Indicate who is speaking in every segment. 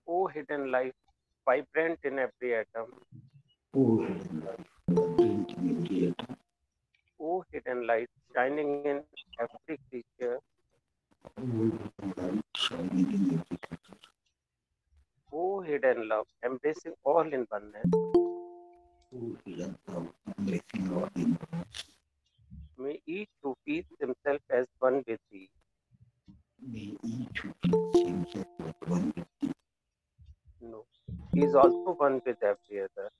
Speaker 1: O hidden light, vibrant in every atom.
Speaker 2: O hidden light, vibrant in every atom.
Speaker 1: O hidden light, shining in every creature.
Speaker 2: O hidden light, shining in every creature.
Speaker 1: O hidden love, embracing all in oneness.
Speaker 2: O hidden love, embracing all in oneness.
Speaker 1: May each who feels himself as one with thee.
Speaker 2: May each who feels himself at one with thee.
Speaker 1: No, he is also one with every other.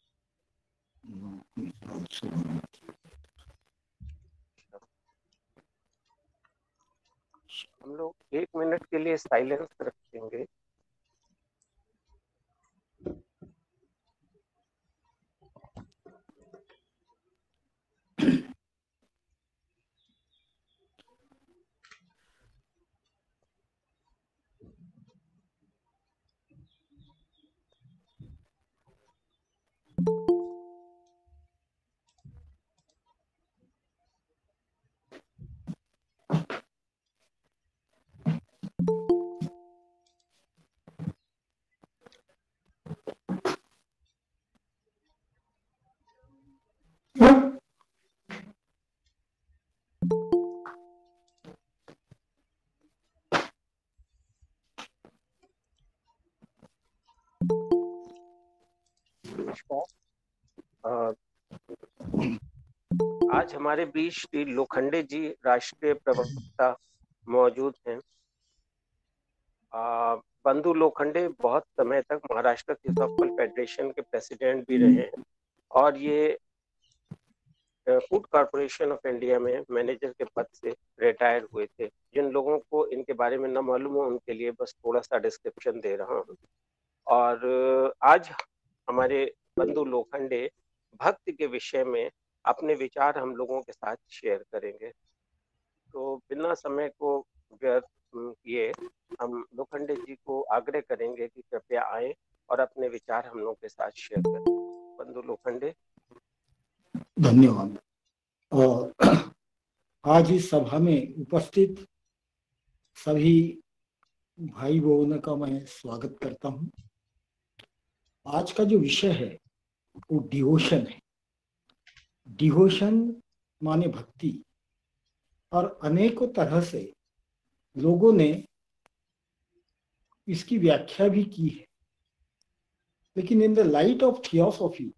Speaker 2: No, he is also one with you.
Speaker 1: हम लोग 1 minute के लिए silence रखेंगे. नमस्कार. आज हमारे बीच श्री लोखंडे जी राष्ट्रीय प्रवक्ता मौजूद हैं. बंधु लोखंडे बहुत समय तक महाराष्ट्र थियोसॉफिकल फेडरेशन के प्रेसिडेंट भी रहे हैं और ये फूड कॉरपोरेशन ऑफ इंडिया में मैनेजर के पद से रिटायर हुए थे. जिन लोगों को इनके बारे में न मालूम हो उनके लिए बस थोड़ा सा डिस्क्रिप्शन दे रहा हूँ. और आज हमारे बंधु लोखंडे भक्ति के विषय में अपने विचार हम लोगों के साथ शेयर करेंगे. तो बिना समय को व्यर्थ किए हम लोखंडे जी को आग्रह करेंगे कि कृपया आए और अपने विचार हम लोगों के साथ शेयर करें. बंधु लोखंडे.
Speaker 2: धन्यवाद. और आज इस सभा में उपस्थित सभी भाई बहनों का मैं स्वागत करता हूं. आज का जो विषय है वो डिवोशन है. डिवोशन माने भक्ति. और अनेकों तरह से लोगों ने इसकी व्याख्या भी की है. लेकिन in the light of theosophy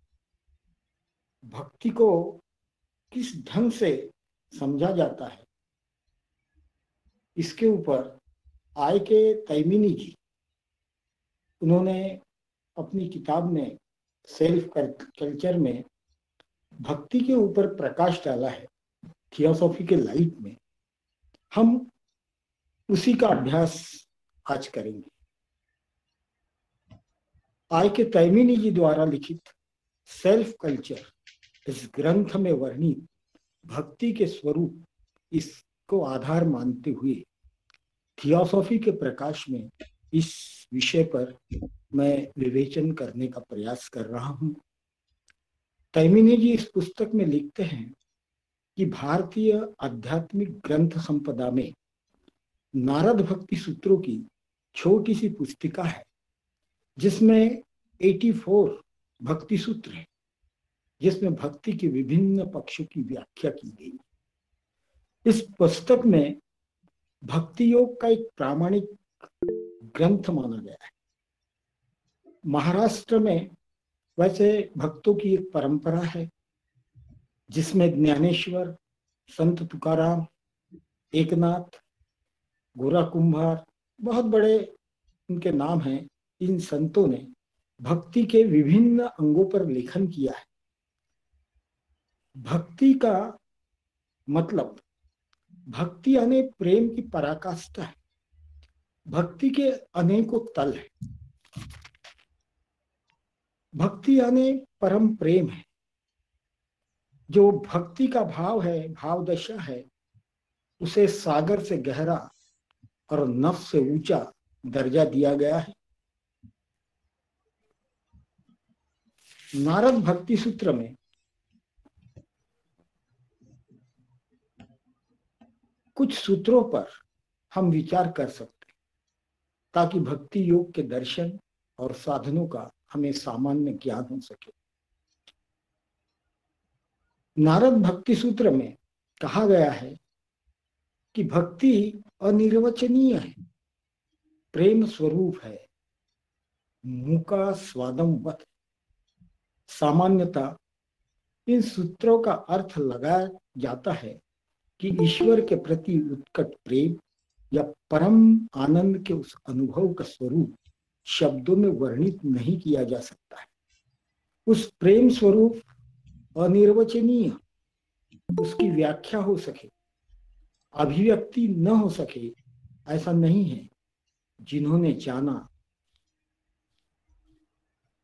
Speaker 2: भक्ति को किस ढंग से समझा जाता है इसके ऊपर आय के तैमीनी जी उन्होंने अपनी किताब में सेल्फ कल्चर में भक्ति के ऊपर प्रकाश डाला है. थियोसॉफी के लाइट में हम उसी का अभ्यास आज करेंगे. आय के तैमीनी जी द्वारा लिखित सेल्फ कल्चर इस ग्रंथ में वर्णित भक्ति के स्वरूप इसको आधार मानते हुए थियोसॉफी के प्रकाश में इस विषय पर मैं विवेचन करने का प्रयास कर रहा हूं. तैमीनी जी इस पुस्तक में लिखते हैं कि भारतीय आध्यात्मिक ग्रंथ संपदा में नारद भक्ति सूत्रों की छोटी सी पुस्तिका है जिसमें 84 भक्ति सूत्र है जिसमें भक्ति के विभिन्न पक्षों की व्याख्या की गई. इस पुस्तक में भक्ति योग का एक प्रामाणिक ग्रंथ माना गया है. महाराष्ट्र में वैसे भक्तों की एक परंपरा है जिसमें ज्ञानेश्वर, संत तुकाराम, एकनाथ, गोरा कुंभार बहुत बड़े उनके नाम हैं. इन संतों ने भक्ति के विभिन्न अंगों पर लेखन किया है. भक्ति का मतलब भक्ति यानी प्रेम की पराकाष्ठा है. भक्ति के अनेकों तल है. भक्ति यानी परम प्रेम है. जो भक्ति का भाव है, भाव दशा है, उसे सागर से गहरा और नफ्स से ऊंचा दर्जा दिया गया है. नारद भक्ति सूत्र में कुछ सूत्रों पर हम विचार कर सकते हैं ताकि भक्ति योग के दर्शन और साधनों का हमें सामान्य ज्ञान हो सके। नारद भक्ति सूत्र में कहा गया है कि भक्ति अनिर्वचनीय है, प्रेम स्वरूप है, मूका स्वादम वत। सामान्यतः इन सूत्रों का अर्थ लगाया जाता है कि ईश्वर के प्रति उत्कट प्रेम या परम आनंद के उस अनुभव का स्वरूप शब्दों में वर्णित नहीं किया जा सकता है। उस प्रेम स्वरूप अनिर्वचनीय, उसकी व्याख्या हो सके, अभिव्यक्ति न हो सके, ऐसा नहीं है। जिन्होंने जाना,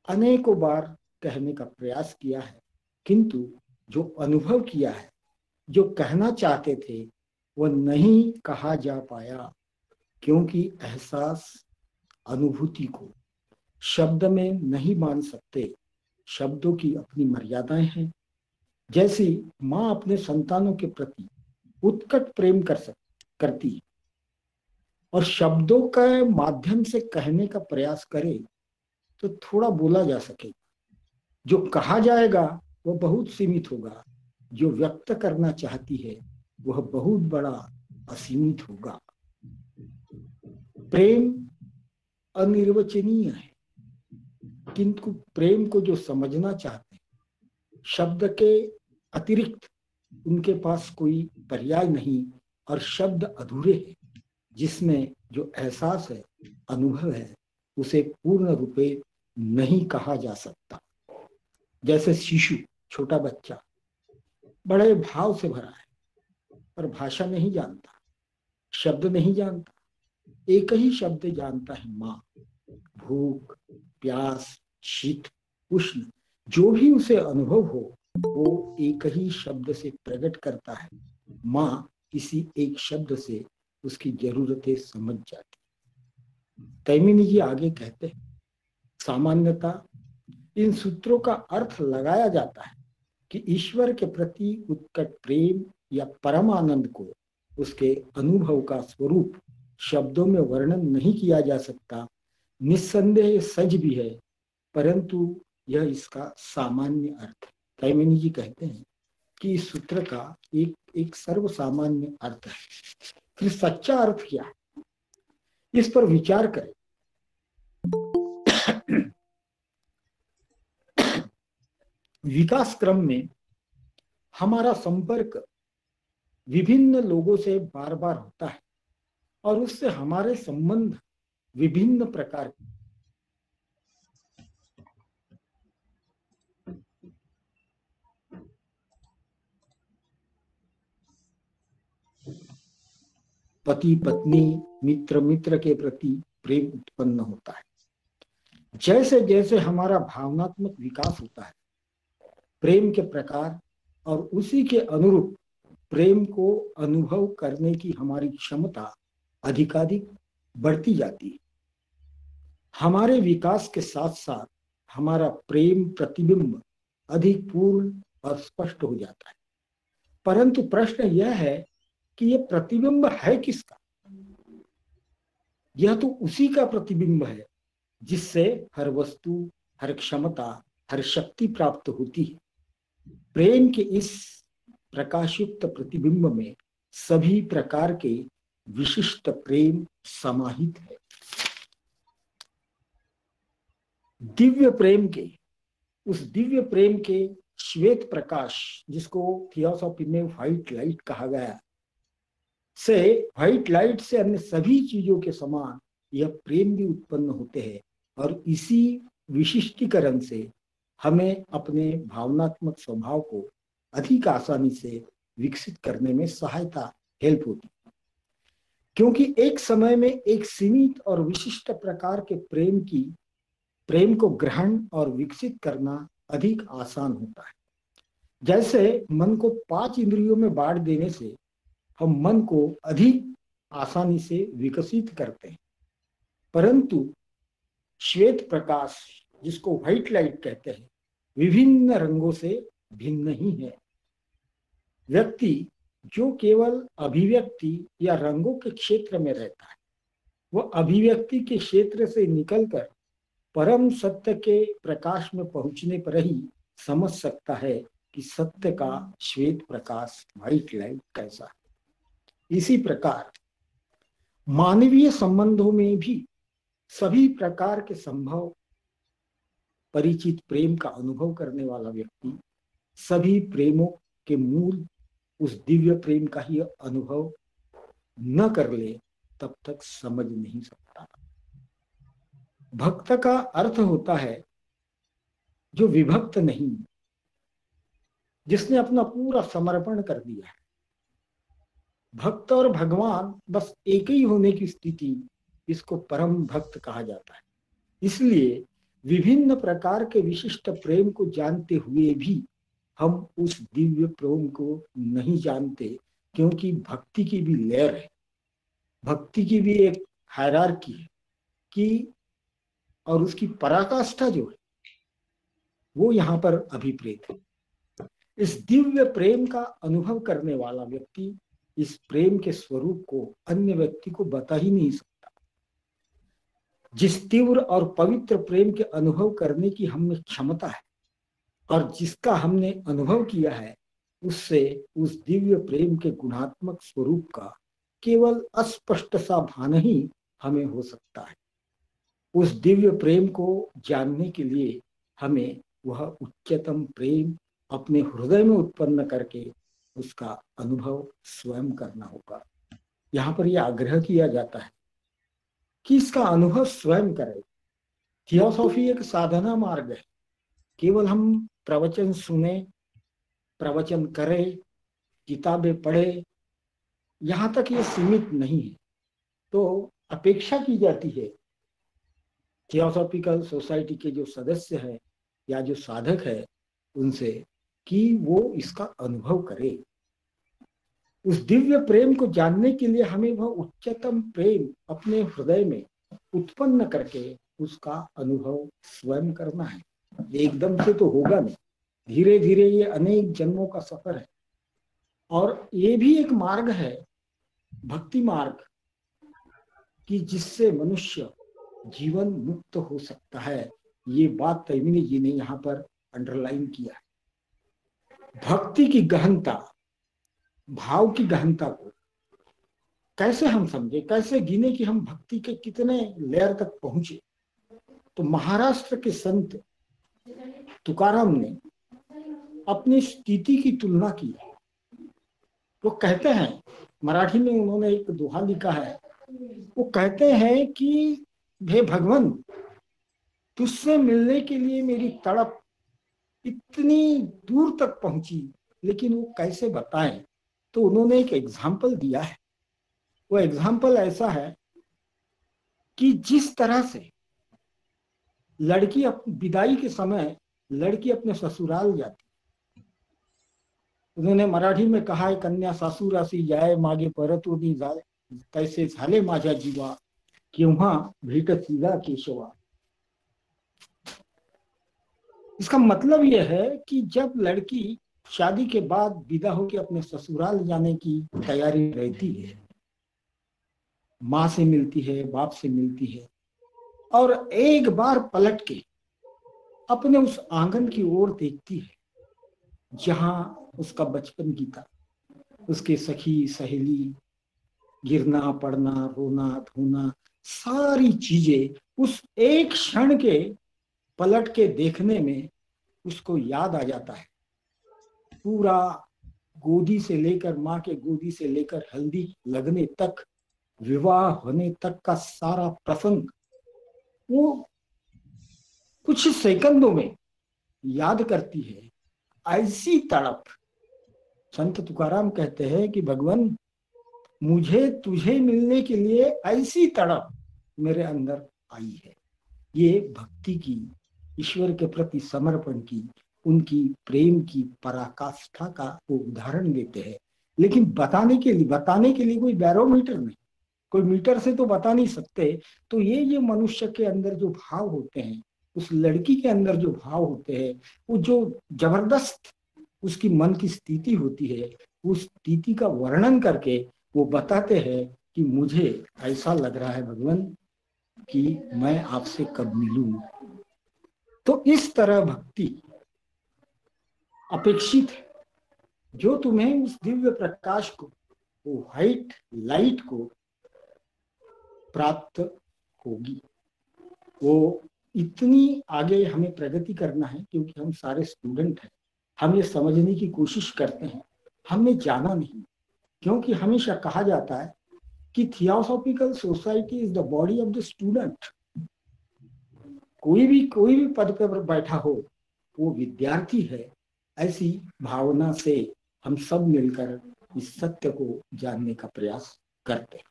Speaker 2: अनेकों बार कहने का प्रयास किया है, किंतु जो अनुभव किया है, जो कहना चाहते थे, वह नहीं कहा जा पाया, क्योंकि एहसास अनुभूति को शब्द में नहीं मान सकते। शब्दों की अपनी मर्यादाएं हैं। जैसी माँ अपने संतानों के प्रति उत्कट प्रेम करती है और शब्दों के माध्यम से कहने का प्रयास करे तो थोड़ा बोला जा सके। जो कहा जाएगा वह बहुत सीमित होगा, जो व्यक्त करना चाहती है वह बहुत बड़ा असीमित होगा। प्रेम अनिर्वचनीय है, किंतु प्रेम को जो समझना चाहते हैं, शब्द के अतिरिक्त उनके पास कोई पर्याय नहीं और शब्द अधूरे हैं, जिसमें जो एहसास है, अनुभव है, उसे पूर्ण रूपे नहीं कहा जा सकता। जैसे शिशु, छोटा बच्चा बड़े भाव से भरा है, पर भाषा नहीं जानता, शब्द नहीं जानता, एक ही शब्द जानता है, माँ। भूख, प्यास, शीत, उष्ण, जो भी उसे अनुभव हो वो एक ही शब्द से प्रकट करता है। माँ इसी एक शब्द से उसकी जरूरतें समझ जाती। तैमिनी जी आगे कहते हैं, सामान्यतः इन सूत्रों का अर्थ लगाया जाता है कि ईश्वर के प्रति उत्कट प्रेम या परम आनंद को उसके अनुभव का स्वरूप शब्दों में वर्णन नहीं किया जा सकता। निस्संदेह सच भी है, परंतु यह इसका सामान्य अर्थ है। तैमिनी जी कहते हैं कि इस सूत्र का एक सर्वसामान्य अर्थ है। फिर सच्चा अर्थ क्या है, इस पर विचार करें। विकास क्रम में हमारा संपर्क विभिन्न लोगों से बार बार होता है और उससे हमारे संबंध विभिन्न प्रकार के। पति पत्नी, मित्र मित्र के प्रति प्रेम उत्पन्न होता है। जैसे जैसे हमारा भावनात्मक विकास होता है, प्रेम के प्रकार और उसी के अनुरूप प्रेम को अनुभव करने की हमारी क्षमता अधिकाधिक बढ़ती जाती है। हमारे विकास के साथ साथ हमारा प्रेम प्रतिबिंब अधिक पूर्ण और स्पष्ट हो जाता है। परंतु प्रश्न यह है कि यह प्रतिबिंब है किसका? यह तो उसी का प्रतिबिंब है जिससे हर वस्तु, हर क्षमता, हर शक्ति प्राप्त होती है। प्रेम के इस प्रकाशयुक्त प्रतिबिंब में सभी प्रकार के विशिष्ट प्रेम समाहित है। दिव्य प्रेम के, उस दिव्य प्रेम के श्वेत प्रकाश, जिसको थियोसॉफी में व्हाइट लाइट कहा गया, से व्हाइट लाइट से अन्य सभी चीजों के समान यह प्रेम भी उत्पन्न होते हैं और इसी विशिष्टीकरण से हमें अपने भावनात्मक स्वभाव को अधिक आसानी से विकसित करने में सहायता, हेल्प होती है। क्योंकि एक समय में एक सीमित और विशिष्ट प्रकार के प्रेम को ग्रहण और विकसित करना अधिक आसान होता है। जैसे मन को 5 इंद्रियों में बांट देने से हम मन को अधिक आसानी से विकसित करते हैं, परंतु श्वेत प्रकाश, जिसको व्हाइट लाइट कहते हैं, विभिन्न रंगों से भिन्न ही है। व्यक्ति जो केवल अभिव्यक्ति या रंगों के क्षेत्र में रहता है, वह अभिव्यक्ति के क्षेत्र से निकलकर परम सत्य के प्रकाश में पहुंचने पर ही समझ सकता है कि सत्य का श्वेत प्रकाश, व्हाइट लाइट कैसा है। इसी प्रकार मानवीय संबंधों में भी सभी प्रकार के संभव परिचित प्रेम का अनुभव करने वाला व्यक्ति सभी प्रेमों के मूल उस दिव्य प्रेम का ही अनुभव न कर ले तब तक समझ नहीं सकता। भक्त का अर्थ होता है जो विभक्त नहीं, जिसने अपना पूरा समर्पण कर दिया है। भक्त और भगवान बस एक ही होने की स्थिति, इसको परम भक्त कहा जाता है। इसलिए विभिन्न प्रकार के विशिष्ट प्रेम को जानते हुए भी हम उस दिव्य प्रेम को नहीं जानते, क्योंकि भक्ति की भी लेयर है, भक्ति की भी एक हायरार्की है कि, और उसकी पराकाष्ठा जो है वो यहाँ पर अभिप्रेत है। इस दिव्य प्रेम का अनुभव करने वाला व्यक्ति इस प्रेम के स्वरूप को अन्य व्यक्ति को बता ही नहीं सकता। जिस तीव्र और पवित्र प्रेम के अनुभव करने की हमें क्षमता है और जिसका हमने अनुभव किया है, उससे उस दिव्य प्रेम के गुणात्मक स्वरूप का केवल अस्पष्ट सा भान ही हमें हो सकता है। उस दिव्य प्रेम को जानने के लिए हमें वह उच्चतम प्रेम अपने हृदय में उत्पन्न करके उसका अनुभव स्वयं करना होगा। यहाँ पर यह आग्रह किया जाता है कि इसका अनुभव स्वयं करें। थियोसॉफी एक साधना मार्ग है। केवल हम प्रवचन सुने, प्रवचन करें, किताबें पढ़े, यहाँ तक ये सीमित नहीं है। तो अपेक्षा की जाती है थियोसॉफिकल सोसाइटी के जो सदस्य हैं या जो साधक है उनसे कि वो इसका अनुभव करे। उस दिव्य प्रेम को जानने के लिए हमें वह उच्चतम प्रेम अपने हृदय में उत्पन्न करके उसका अनुभव स्वयं करना है। एकदम से तो होगा नहीं, धीरे धीरे ये अनेक जन्मों का सफर है। और ये भी एक मार्ग है, भक्ति मार्ग, कि जिससे मनुष्य जीवन मुक्त हो सकता है। ये बात तैमिनी जी ने यहाँ पर अंडरलाइन किया है। भक्ति की गहनता, भाव की गहनता को कैसे हम समझे, कैसे गिने कि हम भक्ति के कितने लेयर तक पहुंचे। तो महाराष्ट्र के संत तुकाराम ने अपनी स्थिति की तुलना की। वो कहते हैं, मराठी में उन्होंने एक दोहा लिखा है, वो कहते हैं कि हे भगवान, तुझसे मिलने के लिए मेरी तड़प इतनी दूर तक पहुंची, लेकिन वो कैसे बताएं। तो उन्होंने एक एग्जाम्पल दिया है। वो एग्जाम्पल ऐसा है कि जिस तरह से लड़की विदाई के समय लड़की अपने ससुराल जाती, उन्होंने मराठी में कहा है, कन्या सासुरासी जाए मागे परतुनी जाए, कैसे झाले माझ्या जीवा केव्हा भेटतीला केशवा। इसका मतलब यह है कि जब लड़की शादी के बाद विदा होकर अपने ससुराल जाने की तैयारी रहती है, माँ से मिलती है, बाप से मिलती है, और एक बार पलट के अपने उस आंगन की ओर देखती है जहां उसका बचपन बीता, उसके सखी सहेली, गिरना पड़ना, रोना धोना, सारी चीजें उस एक क्षण के पलट के देखने में उसको याद आ जाता है। पूरा गोदी से लेकर, माँ के गोदी से लेकर हल्दी लगने तक, विवाह होने तक का सारा प्रसंग वो कुछ सेकंडों में याद करती है। ऐसी तड़प, संत तुकाराम कहते हैं कि भगवान, मुझे तुझे मिलने के लिए ऐसी तड़प मेरे अंदर आई है। ये भक्ति की, ईश्वर के प्रति समर्पण की, उनकी प्रेम की पराकाष्ठा का वो उदाहरण देते हैं। लेकिन बताने के लिए कोई बैरोमीटर नहीं, कोई मीटर से तो बता नहीं सकते। तो ये मनुष्य के अंदर जो भाव होते हैं, उस लड़की के अंदर जो भाव होते हैं, वो जो जबरदस्त उसकी मन की स्थिति होती है, उस स्थिति का वर्णन करके वो बताते हैं कि मुझे ऐसा लग रहा है भगवान कि मैं आपसे कब मिलूं, तो इस तरह भक्ति अपेक्षित है जो तुम्हें उस दिव्य प्रकाश को, वो व्हाइट लाइट को प्राप्त होगी। वो इतनी आगे हमें प्रगति करना है क्योंकि हम सारे स्टूडेंट हैं, हम ये समझने की कोशिश करते हैं, हमने जाना नहीं। क्योंकि हमेशा कहा जाता है कि theosophical society is the body of the student. कोई भी पद पर बैठा हो वो विद्यार्थी है, ऐसी भावना से हम सब मिलकर इस सत्य को जानने का प्रयास करते हैं।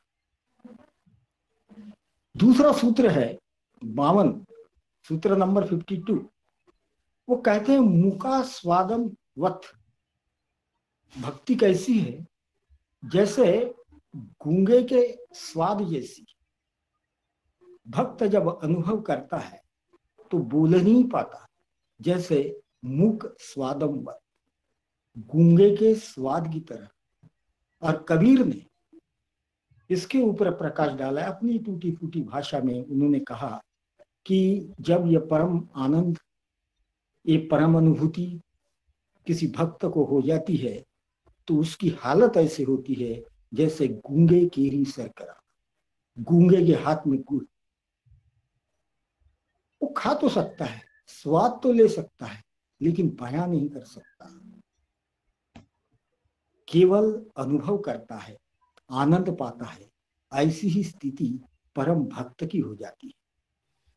Speaker 2: दूसरा सूत्र है 52, सूत्र नंबर 52। वो कहते हैं मुका स्वादम वत। भक्ति कैसी है? जैसे गूंगे के स्वाद जैसी। भक्त जब अनुभव करता है तो बोल नहीं पाता, जैसे मूक स्वादम वत, गूंगे के स्वाद की तरह। और कबीर ने इसके ऊपर प्रकाश डाला है अपनी टूटी फूटी भाषा में। उन्होंने कहा कि जब यह परम आनंद, ये परम अनुभूति किसी भक्त को हो जाती है तो उसकी हालत ऐसी होती है जैसे गूंगे केरी सरकरा। गूंगे के हाथ में गुड़, वो खा तो सकता है, स्वाद तो ले सकता है, लेकिन बयां नहीं कर सकता, केवल अनुभव करता है, आनंद पाता है। ऐसी ही स्थिति परम भक्त की हो जाती है,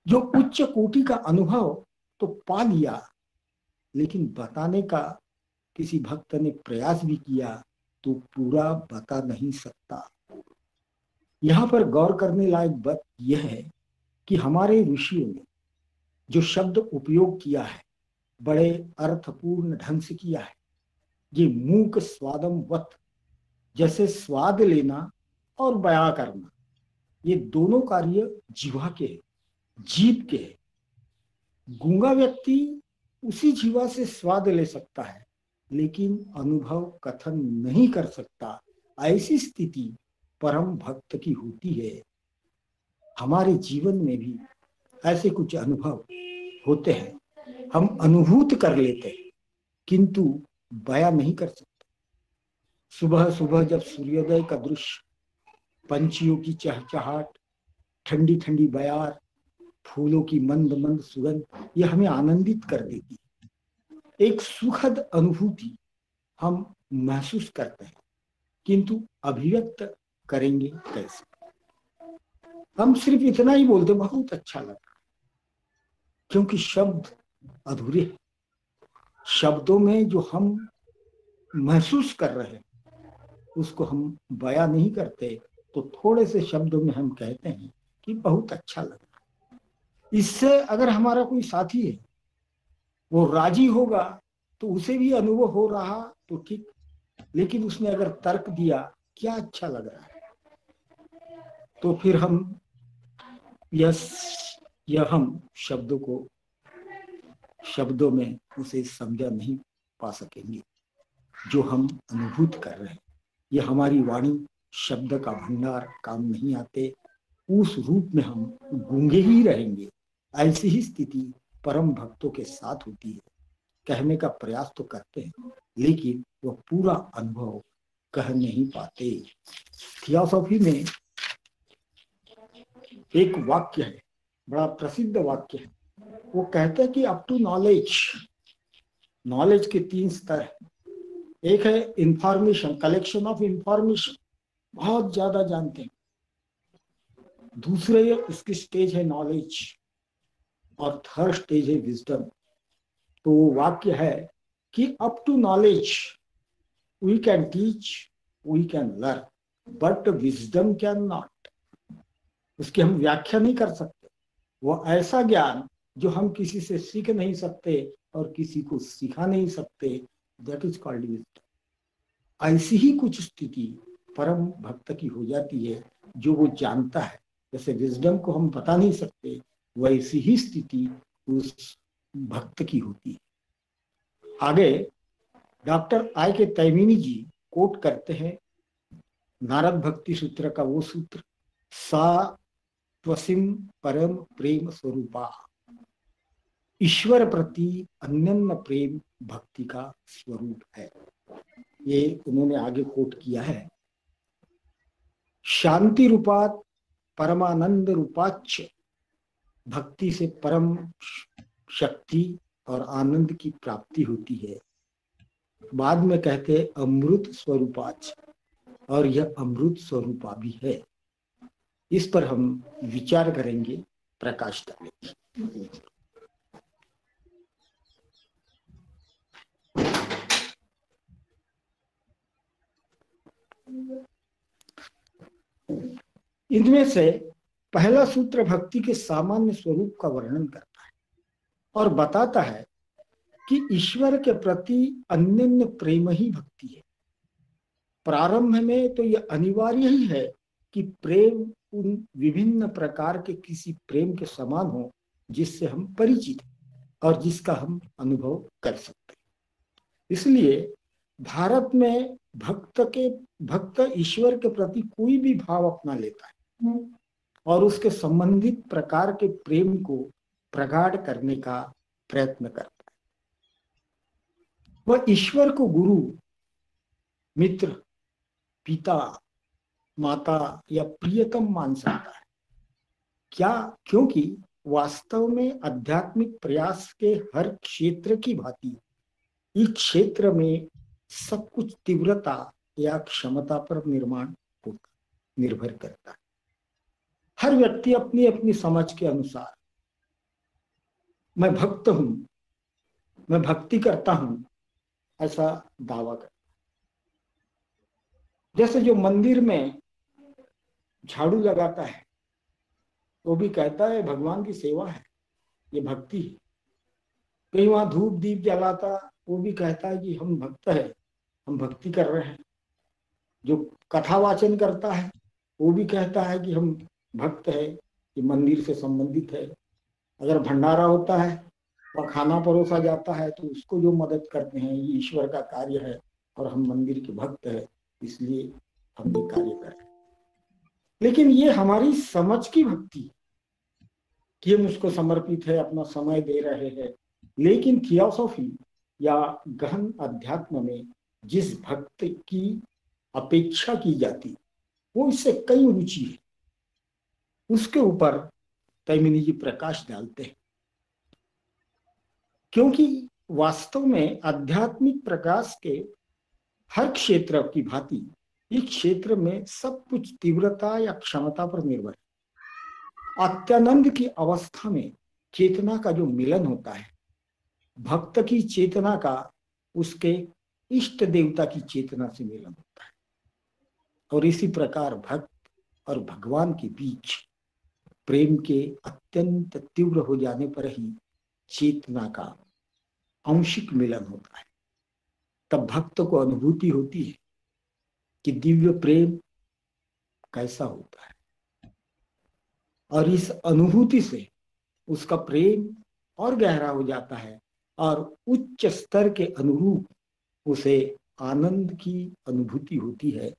Speaker 2: जो उच्च कोटि का अनुभव तो पा लिया, लेकिन बताने का किसी भक्त ने प्रयास भी किया तो पूरा बता नहीं सकता। यहां पर गौर करने लायक बात यह है कि हमारे ऋषियों ने जो शब्द उपयोग किया है बड़े अर्थपूर्ण ढंग से किया है। ये मूक स्वादम वत, जैसे स्वाद लेना और बयां करना, ये दोनों कार्य जीवा के है, जीव के है। गूंगा व्यक्ति उसी जीवा से स्वाद ले सकता है, लेकिन अनुभव कथन नहीं कर सकता। ऐसी स्थिति परम भक्त की होती है। हमारे जीवन में भी ऐसे कुछ अनुभव होते हैं, हम अनुभूत कर लेते हैं किंतु बयां नहीं कर सकते। सुबह सुबह जब सूर्योदय का दृश्य, पंछियों की चहचहाट, ठंडी ठंडी बयार, फूलों की मंद मंद सुगंध, यह हमें आनंदित कर देती है। एक सुखद अनुभूति हम महसूस करते हैं, किंतु अभिव्यक्त करेंगे कैसे? हम सिर्फ इतना ही बोलते बहुत अच्छा लगा, क्योंकि शब्द अधूरे हैं। शब्दों में जो हम महसूस कर रहे हैं उसको हम बयां नहीं करते, तो थोड़े से शब्दों में हम कहते हैं कि बहुत अच्छा लगा। इससे अगर हमारा कोई साथी है वो राजी होगा तो उसे भी अनुभव हो रहा तो ठीक, लेकिन उसने अगर तर्क दिया क्या अच्छा लग रहा है, तो फिर हम यह हम शब्दों में उसे समझा नहीं पा सकेंगे जो हम अनुभूत कर रहे हैं। ये हमारी वाणी शब्द का भंडार काम नहीं आते, उस रूप में हम गूंगे ही रहेंगे। ऐसी ही स्थिति परम भक्तों के साथ होती है। कहने का प्रयास तो करते हैं, लेकिन वह पूरा अनुभव कह नहीं पाते। थियोसॉफी में एक वाक्य है, बड़ा प्रसिद्ध वाक्य है। वो कहते हैं कि अप टू नॉलेज के 3 स्तर है। एक है इंफॉर्मेशन, कलेक्शन ऑफ इंफॉर्मेशन, बहुत ज्यादा जानते हैं। दूसरे उसकी स्टेज है नॉलेज, और थर्ड स्टेज है विजडम। तो वो वाक्य है कि up to knowledge we can teach, we can learn, but wisdom can not. उसकी हम व्याख्या नहीं कर सकते। वो ऐसा ज्ञान जो हम किसी से सीख नहीं सकते और किसी को सिखा नहीं सकते, दैट इज कॉल्ड विजडम। ऐसी ही कुछ स्थिति परम भक्त की हो जाती है जो वो जानता है। जैसे विजडम को हम बता नहीं सकते, वैसी ही स्थिति उस भक्त की होती है। आगे डॉक्टर आई के तैमीनी जी कोट करते हैं नारद भक्ति सूत्र का वो सूत्र, सा त्वसिम परम प्रेम स्वरूपा। ईश्वर प्रति अनन्य प्रेम भक्ति का स्वरूप है। ये उन्होंने आगे कोट किया है, शांति रूपात परमानंद रूपाच्च, भक्ति से परम शक्ति और आनंद की प्राप्ति होती है। बाद में कहते हैं अमृत स्वरूपाच, और यह अमृत स्वरूपा भी है। इस पर हम विचार करेंगे प्रकाश डालेंगे। इनमें से पहला सूत्र भक्ति के सामान्य स्वरूप का वर्णन करता है और बताता है कि ईश्वर के प्रति अनन्य प्रेम ही भक्ति है। प्रारंभ में तो यह अनिवार्य ही है कि प्रेम उन विभिन्न प्रकार के किसी प्रेम के समान हो जिससे हम परिचित हैं और जिसका हम अनुभव कर सकते हैं। इसलिए भारत में भक्त ईश्वर के प्रति कोई भी भाव अपना लेता है और उसके संबंधित प्रकार के प्रेम को प्रगाढ़ करने का प्रयत्न करता है। वह ईश्वर को गुरु, मित्र, पिता, माता या प्रियतम मान सकता है। क्या? क्योंकि वास्तव में आध्यात्मिक प्रयास के हर क्षेत्र की भांति इस क्षेत्र में सब कुछ तीव्रता या क्षमता पर निर्भर करता है। हर व्यक्ति अपनी अपनी समझ के अनुसार मैं भक्त हूं, मैं भक्ति करता हूं, ऐसा दावा करता है। जैसे जो मंदिर में झाड़ू लगाता है वो भी कहता है भगवान की सेवा है, ये भक्ति है। कहीं वहां धूप दीप जलाता वो भी कहता है कि हम भक्त है, हम भक्ति कर रहे हैं। जो कथा वाचन करता है वो भी कहता है कि हम भक्त है, ये मंदिर से संबंधित है। अगर भंडारा होता है और खाना परोसा जाता है तो उसको जो मदद करते हैं ये ईश्वर का कार्य है और हम मंदिर के भक्त है, इसलिए हम ये कार्य कर रहे हैं। लेकिन ये हमारी समझ की भक्ति कि हम उसको समर्पित है, अपना समय दे रहे हैं। लेकिन थियोसॉफी या गहन अध्यात्म में जिस भक्त की अपेक्षा की जाती वो इससे कई रुचि है, उसके ऊपर तैमिनी जी प्रकाश डालते हैं। क्योंकि वास्तव में आध्यात्मिक प्रकाश के हर क्षेत्र की भांति इस क्षेत्र में सब कुछ तीव्रता या क्षमता पर निर्भर है। अत्यानंद की अवस्था में चेतना का जो मिलन होता है, भक्त की चेतना का उसके इष्ट देवता की चेतना से मिलन होता है। और इसी प्रकार भक्त और भगवान के बीच प्रेम के अत्यंत तीव्र हो जाने पर ही चेतना का आंशिक मिलन होता है। तब भक्त को अनुभूति होती है कि दिव्य प्रेम कैसा होता है, और इस अनुभूति से उसका प्रेम और गहरा हो जाता है और उच्च स्तर के अनुरूप उसे आनंद की अनुभूति होती है।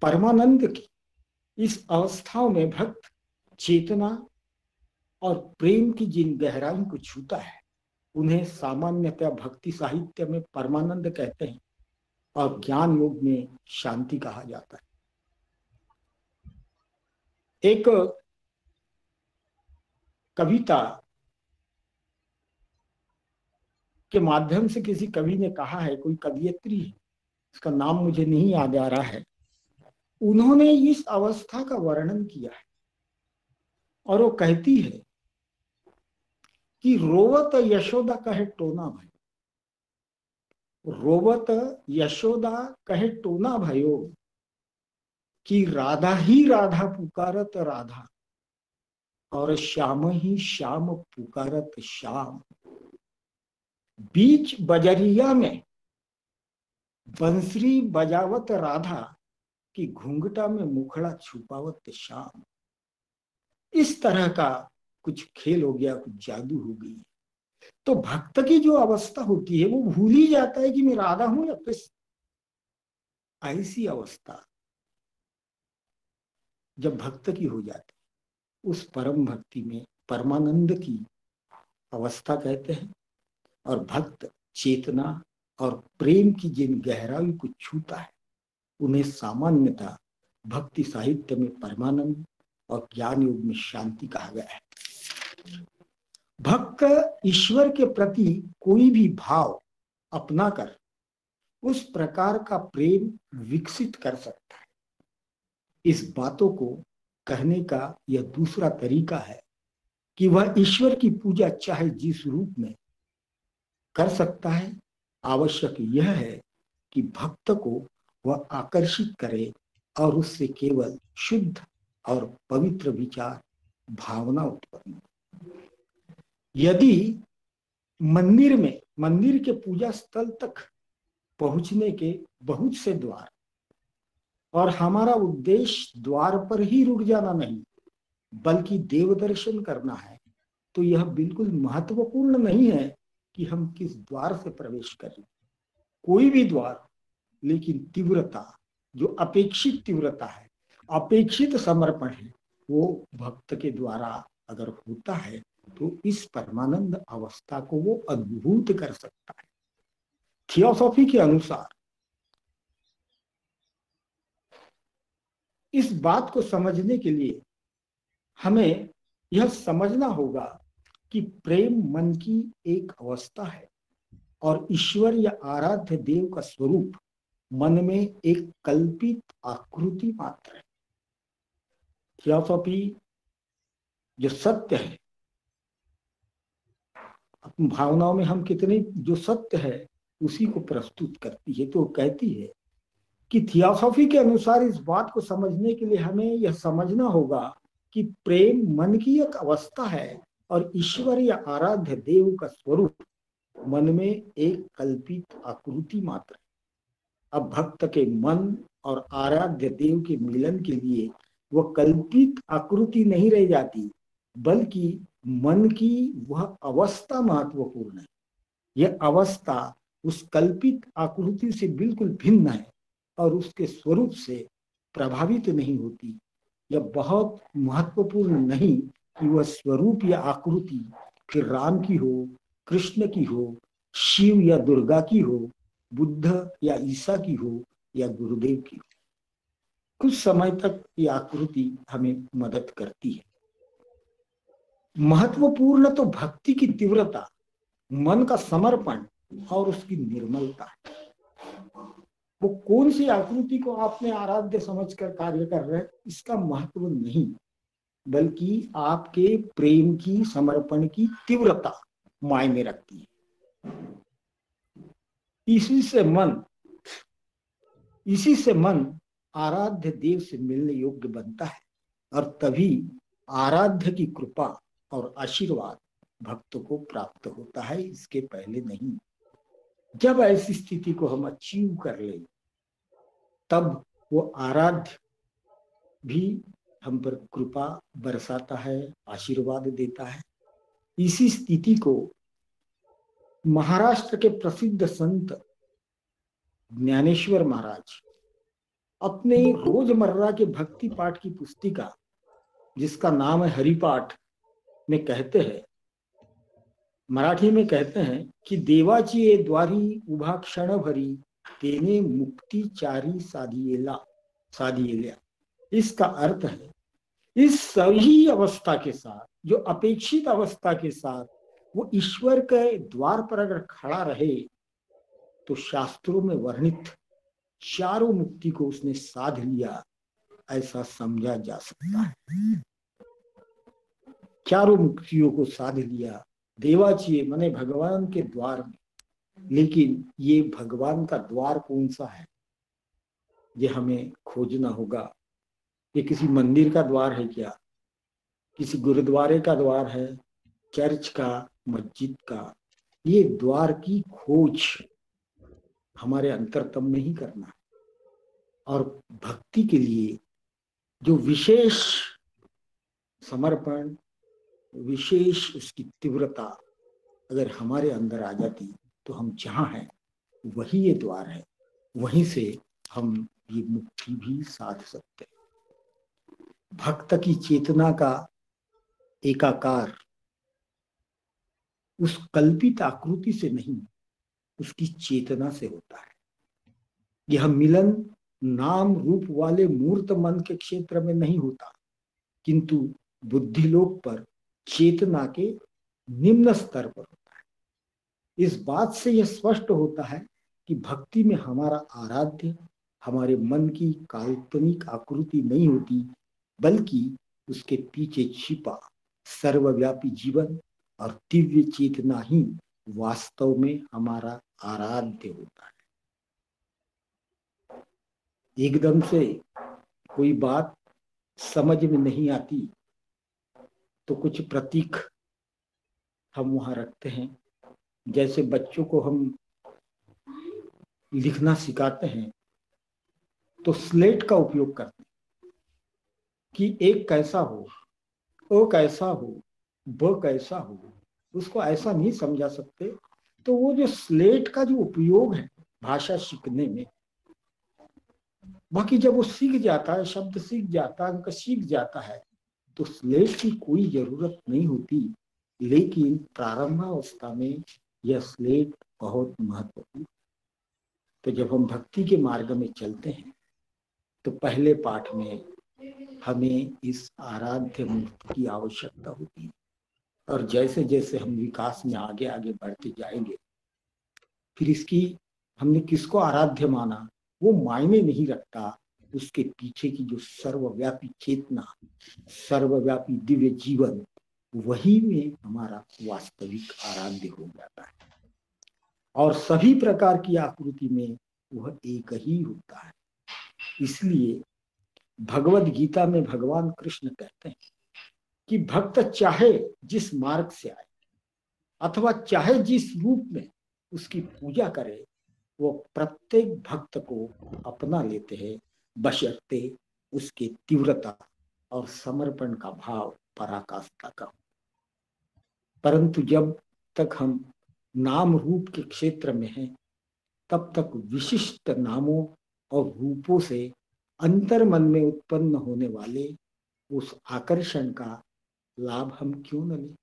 Speaker 2: परमानंद की इस अवस्थाओं में भक्त चेतना और प्रेम की जिन गहराई को छूता है उन्हें सामान्यतः भक्ति साहित्य में परमानंद कहते हैं और ज्ञान योग में शांति कहा जाता है। एक कविता के माध्यम से किसी कवि ने कहा है, कोई कवियत्री है, उसका नाम मुझे नहीं याद आ रहा है, उन्होंने इस अवस्था का वर्णन किया है और वो कहती है कि रोवत यशोदा कहे टोना भाई, रोवत यशोदा कहे टोना भयो, कि राधा ही राधा पुकारत राधा और श्याम ही श्याम पुकारत श्याम। बीच बजरिया में बंसरी बजावत राधा कि घूंघटा में मुखड़ा छुपावत श्याम। इस तरह का कुछ खेल हो गया, कुछ जादू हो गई। तो भक्त की जो अवस्था होती है वो भूल ही जाता है कि मैं राधा हूं या कृष्ण। ऐसी अवस्था जब भक्त की हो जाती उस परम भक्ति में परमानंद की अवस्था कहते हैं। और भक्त चेतना और प्रेम की जिन गहराई को छूता है उन्हें सामान्यतः भक्ति साहित्य में परमानंद और ज्ञान योग में शांति कहा गया है। भक्त ईश्वर के प्रति कोई भी भाव अपनाकर उस प्रकार का प्रेम विकसित कर सकता है। इस बातों को कहने का यह दूसरा तरीका है कि वह ईश्वर की पूजा चाहे जिस रूप में कर सकता है। आवश्यक यह है कि भक्त को वह आकर्षित करे और उससे केवल शुद्ध और पवित्र विचार भावना उत्पन्न हो। यदि मंदिर के पूजा स्थल तक पहुंचने के बहुत से द्वार और हमारा उद्देश्य द्वार पर ही रुक जाना नहीं बल्कि देव दर्शन करना है, तो यह बिल्कुल महत्वपूर्ण नहीं है कि हम किस द्वार से प्रवेश करें। कोई भी द्वार, लेकिन तीव्रता, जो अपेक्षित तीव्रता है, अपेक्षित समर्पण है, वो भक्त के द्वारा अगर होता है तो इस परमानंद अवस्था को वो अद्भुत कर सकता है। थियोसॉफी के अनुसार इस बात को समझने के लिए हमें यह समझना होगा कि प्रेम मन की एक अवस्था है और ईश्वर या आराध्य देव का स्वरूप मन में एक कल्पित आकृति मात्र है। थियोसॉफी जो सत्य है, अपनी भावनाओं में हम कितने जो सत्य है उसी को प्रस्तुत करती है। तो कहती है कि थियोसॉफी के अनुसार इस बात को समझने के लिए हमें यह समझना होगा कि प्रेम मन की एक अवस्था है और ईश्वर या आराध्य देव का स्वरूप मन में एक कल्पित आकृति मात्र है। अब भक्त के मन और आराध्य देव के मिलन के लिए वह कल्पित आकृति नहीं रह जाती, बल्कि मन की वह अवस्था महत्वपूर्ण है। यह अवस्था उस कल्पित आकृति से बिल्कुल भिन्न है और उसके स्वरूप से प्रभावित नहीं होती। यह बहुत महत्वपूर्ण नहीं कि वह स्वरूप या आकृति फिर राम की हो, कृष्ण की हो, शिव या दुर्गा की हो, बुद्ध या ईसा की हो या गुरुदेव की हो। कुछ समय तक यह आकृति हमें मदद करती है। महत्वपूर्ण तो भक्ति की तीव्रता, मन का समर्पण और उसकी निर्मलता है। वो कौन सी आकृति को आपने आराध्य समझकर कार्य कर रहे हैं इसका महत्व नहीं, बल्कि आपके प्रेम की, समर्पण की तीव्रता मायने रखती है। इसी से मन आराध्य देव से मिलने योग्य बनता है और तभी आराध्य की कृपा और आशीर्वाद भक्त को प्राप्त होता है, इसके पहले नहीं। जब ऐसी स्थिति को हम अचीव कर ले तब वो आराध्य भी हम पर कृपा बरसाता है, आशीर्वाद देता है। इसी स्थिति को महाराष्ट्र के प्रसिद्ध संत ज्ञानेश्वर महाराज अपने रोजमर्रा के भक्ति पाठ की पुस्तिका जिसका नाम है हरिपाठ में कहते हैं, मराठी में कहते हैं कि देवाची ये द्वारी उभा क्षण भरी तेने मुक्ति चारी साधियेला। इसका अर्थ है इस सही अवस्था के साथ, जो अपेक्षित अवस्था के साथ वो ईश्वर के द्वार पर अगर खड़ा रहे तो शास्त्रों में वर्णित चारों मुक्ति को उसने साध लिया, ऐसा समझा जा सकता है। चारों मुक्तियों को साध लिया देवाचिए माने भगवान के द्वार में। लेकिन ये भगवान का द्वार कौन सा है, ये हमें खोजना होगा। ये किसी मंदिर का द्वार है क्या, किसी गुरुद्वारे का द्वार है, चर्च का, मस्जिद का? ये द्वार की खोज हमारे अंतरतम में ही करना है। और भक्ति के लिए जो विशेष समर्पण, विशेष उसकी तीव्रता अगर हमारे अंदर आ जाती तो हम जहाँ हैं वही ये द्वार है, वहीं से हम ये मुक्ति भी साध सकते हैं। भक्त की चेतना का एकाकार उस कल्पित आकृति से नहीं, उसकी चेतना से होता है। यह मिलन नाम रूप वाले मूर्त मन के क्षेत्र में नहीं होता, किंतु बुद्धिलोक पर चेतना के निम्न स्तर पर होता है। इस बात से यह स्पष्ट होता है कि भक्ति में हमारा आराध्य हमारे मन की काल्पनिक आकृति नहीं होती, बल्कि उसके पीछे छिपा सर्वव्यापी जीवन और दिव्य चेतना ही वास्तव में हमारा आराध्य होता है। एकदम से कोई बात समझ में नहीं आती तो कुछ प्रतीक हम वहां रखते हैं। जैसे बच्चों को हम लिखना सिखाते हैं तो स्लेट का उपयोग करते हैं कि एक कैसा हो, ओ कैसा हो, ब कैसा हो। उसको ऐसा नहीं समझा सकते, तो वो जो स्लेट का जो उपयोग है भाषा सीखने में, बाकी जब वो सीख जाता है, शब्द सीख जाता है, अंक सीख जाता है, तो स्लेट की कोई जरूरत नहीं होती। लेकिन प्रारंभावस्था में यह स्लेट बहुत महत्वपूर्ण। तो जब हम भक्ति के मार्ग में चलते हैं तो पहले पाठ में हमें इस आराध्य मूर्ति की आवश्यकता होती है, और जैसे जैसे हम विकास में आगे आगे बढ़ते जाएंगे, फिर इसकी हमने किसको आराध्य माना वो मायने नहीं रखता। उसके पीछे की जो सर्वव्यापी चेतना, सर्वव्यापी दिव्य जीवन, वही में हमारा वास्तविक आराध्य हो जाता है। और सभी प्रकार की आकृति में वह एक ही होता है। इसलिए भगवद गीता में भगवान कृष्ण कहते हैं कि भक्त चाहे जिस मार्ग से आए अथवा चाहे जिस रूप में उसकी पूजा करे, वो प्रत्येक भक्त को अपना लेते हैं, बशर्ते उसके तीव्रता और समर्पण का भाव पराकाष्ठा का। परंतु जब तक हम नाम रूप के क्षेत्र में हैं, तब तक विशिष्ट नामों और रूपों से अंतर मन में उत्पन्न होने वाले उस आकर्षण का लाभ हम क्यों न लें।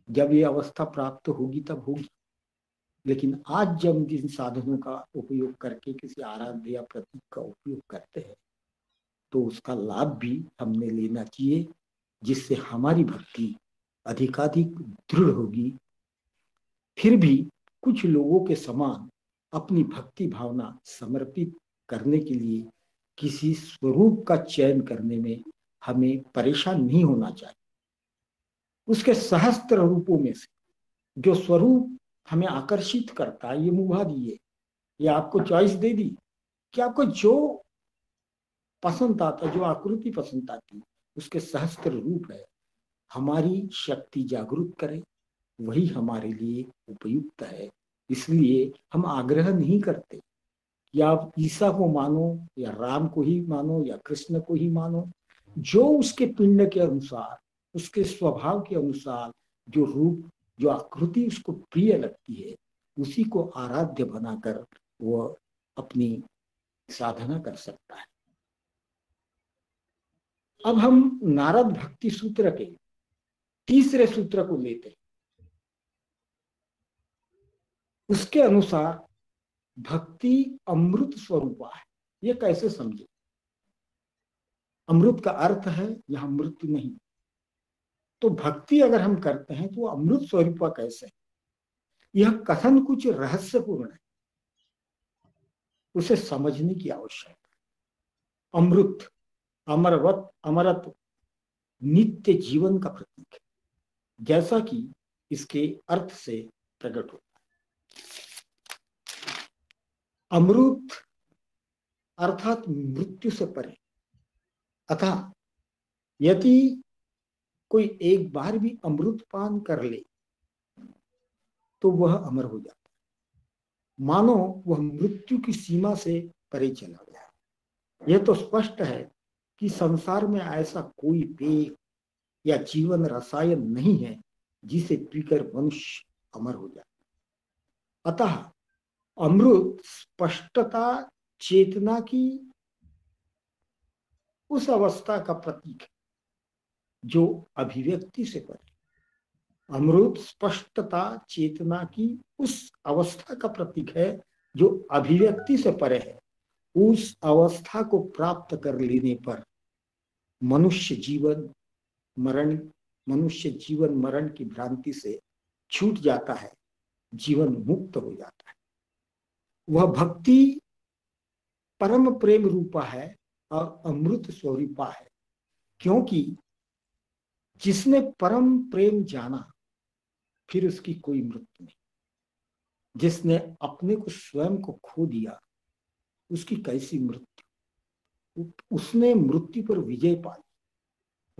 Speaker 2: जब ये अवस्था प्राप्त होगी तब होगी। लेकिन आज जब जिन साधनों का उपयोग करके किसी आराध्य या प्रतीक का उपयोग करते हैं, तो उसका लाभ भी हमने लेना चाहिए, जिससे हमारी भक्ति अधिकाधिक दृढ़ होगी। फिर भी कुछ लोगों के समान अपनी भक्ति भावना समर्पित करने के लिए किसी स्वरूप का चयन करने में हमें परेशान नहीं होना चाहिए। उसके सहस्त्र रूपों में से जो स्वरूप हमें आकर्षित करता है, ये मुभा दिए, ये आपको चॉइस दे दी कि आपको जो पसंद आता, जो आकृति पसंद आती, उसके सहस्त्र रूप है। हमारी शक्ति जागृत करे, वही हमारे लिए उपयुक्त है। इसलिए हम आग्रह नहीं करते कि आप ईसा को मानो या राम को ही मानो या कृष्ण को ही मानो। जो उसके पिंड के अनुसार, उसके स्वभाव के अनुसार जो रूप, जो आकृति उसको प्रिय लगती है, उसी को आराध्य बनाकर वह अपनी साधना कर सकता है। अब हम नारद भक्ति सूत्र के तीसरे सूत्र को लेते हैं। उसके अनुसार भक्ति अमृत स्वरूपा है। ये कैसे समझे? अमृत का अर्थ है यहां मृत्यु नहीं। तो भक्ति अगर हम करते हैं तो अमृत स्वरूपा कैसे? यह कथन कुछ रहस्यपूर्ण है, उसे समझने की आवश्यकता है। अमृत, अमरवत, अमरत्व, नित्य जीवन का प्रतीक है, जैसा कि इसके अर्थ से प्रकट होता है। अमृत अर्थात मृत्यु से परे। अतः यदि कोई एक बार भी अमृत पान कर ले तो वह अमर हो जाता है, मानो वह मृत्यु की सीमा से परे चला गया। यह तो स्पष्ट है कि संसार में ऐसा कोई पेय या जीवन रसायन नहीं है जिसे पीकर मनुष्य अमर हो जाए। अतः अमृत स्पष्टता चेतना की उस अवस्था का प्रतीक है जो अभिव्यक्ति से परे। अमृत स्पष्टता चेतना की उस अवस्था का प्रतीक है जो अभिव्यक्ति से परे है। उस अवस्था को प्राप्त कर लेने पर मनुष्य जीवन मरण मनुष्य जीवन मरण की भ्रांति से छूट जाता है, जीवन मुक्त हो जाता है। वह भक्ति परम प्रेम रूपा है और अमृत स्वरूपा है, क्योंकि जिसने परम प्रेम जाना फिर उसकी कोई मृत्यु नहीं। जिसने अपने को स्वयं को खो दिया उसकी कैसी मृत्यु। उसने मृत्यु पर विजय पाई,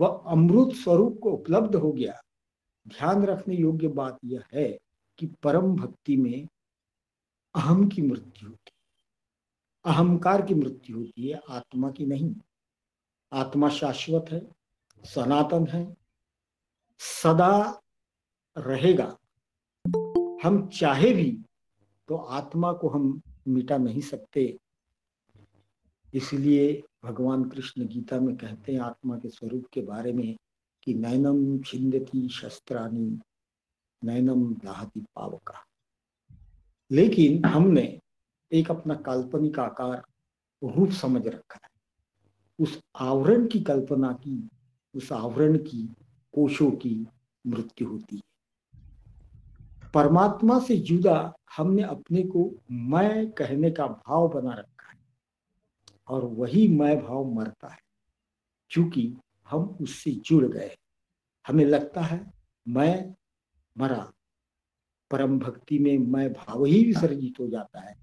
Speaker 2: वह अमृत स्वरूप को उपलब्ध हो गया। ध्यान रखने योग्य बात यह है कि परम भक्ति में अहम की मृत्यु होती है, अहंकार की मृत्यु होती है, आत्मा की नहीं। आत्मा शाश्वत है, सनातन है, सदा रहेगा। हम चाहे भी तो आत्मा को हम मिटा नहीं सकते। इसलिए भगवान कृष्ण गीता में कहते हैं आत्मा के स्वरूप के बारे में कि नैनम छिंदती शस्त्राणि नैनम दाहति पावका। लेकिन हमने एक अपना काल्पनिक आकार रूप समझ रखा है। उस आवरण की कल्पना की, उस आवरण की कोशों की मृत्यु होती है। परमात्मा से जुदा हमने अपने को मैं कहने का भाव बना रखा है और वही मैं भाव मरता है, क्योंकि हम उससे जुड़ गए। हमें लगता है मैं मरा। परम भक्ति में मैं भाव ही विसर्जित हो जाता है,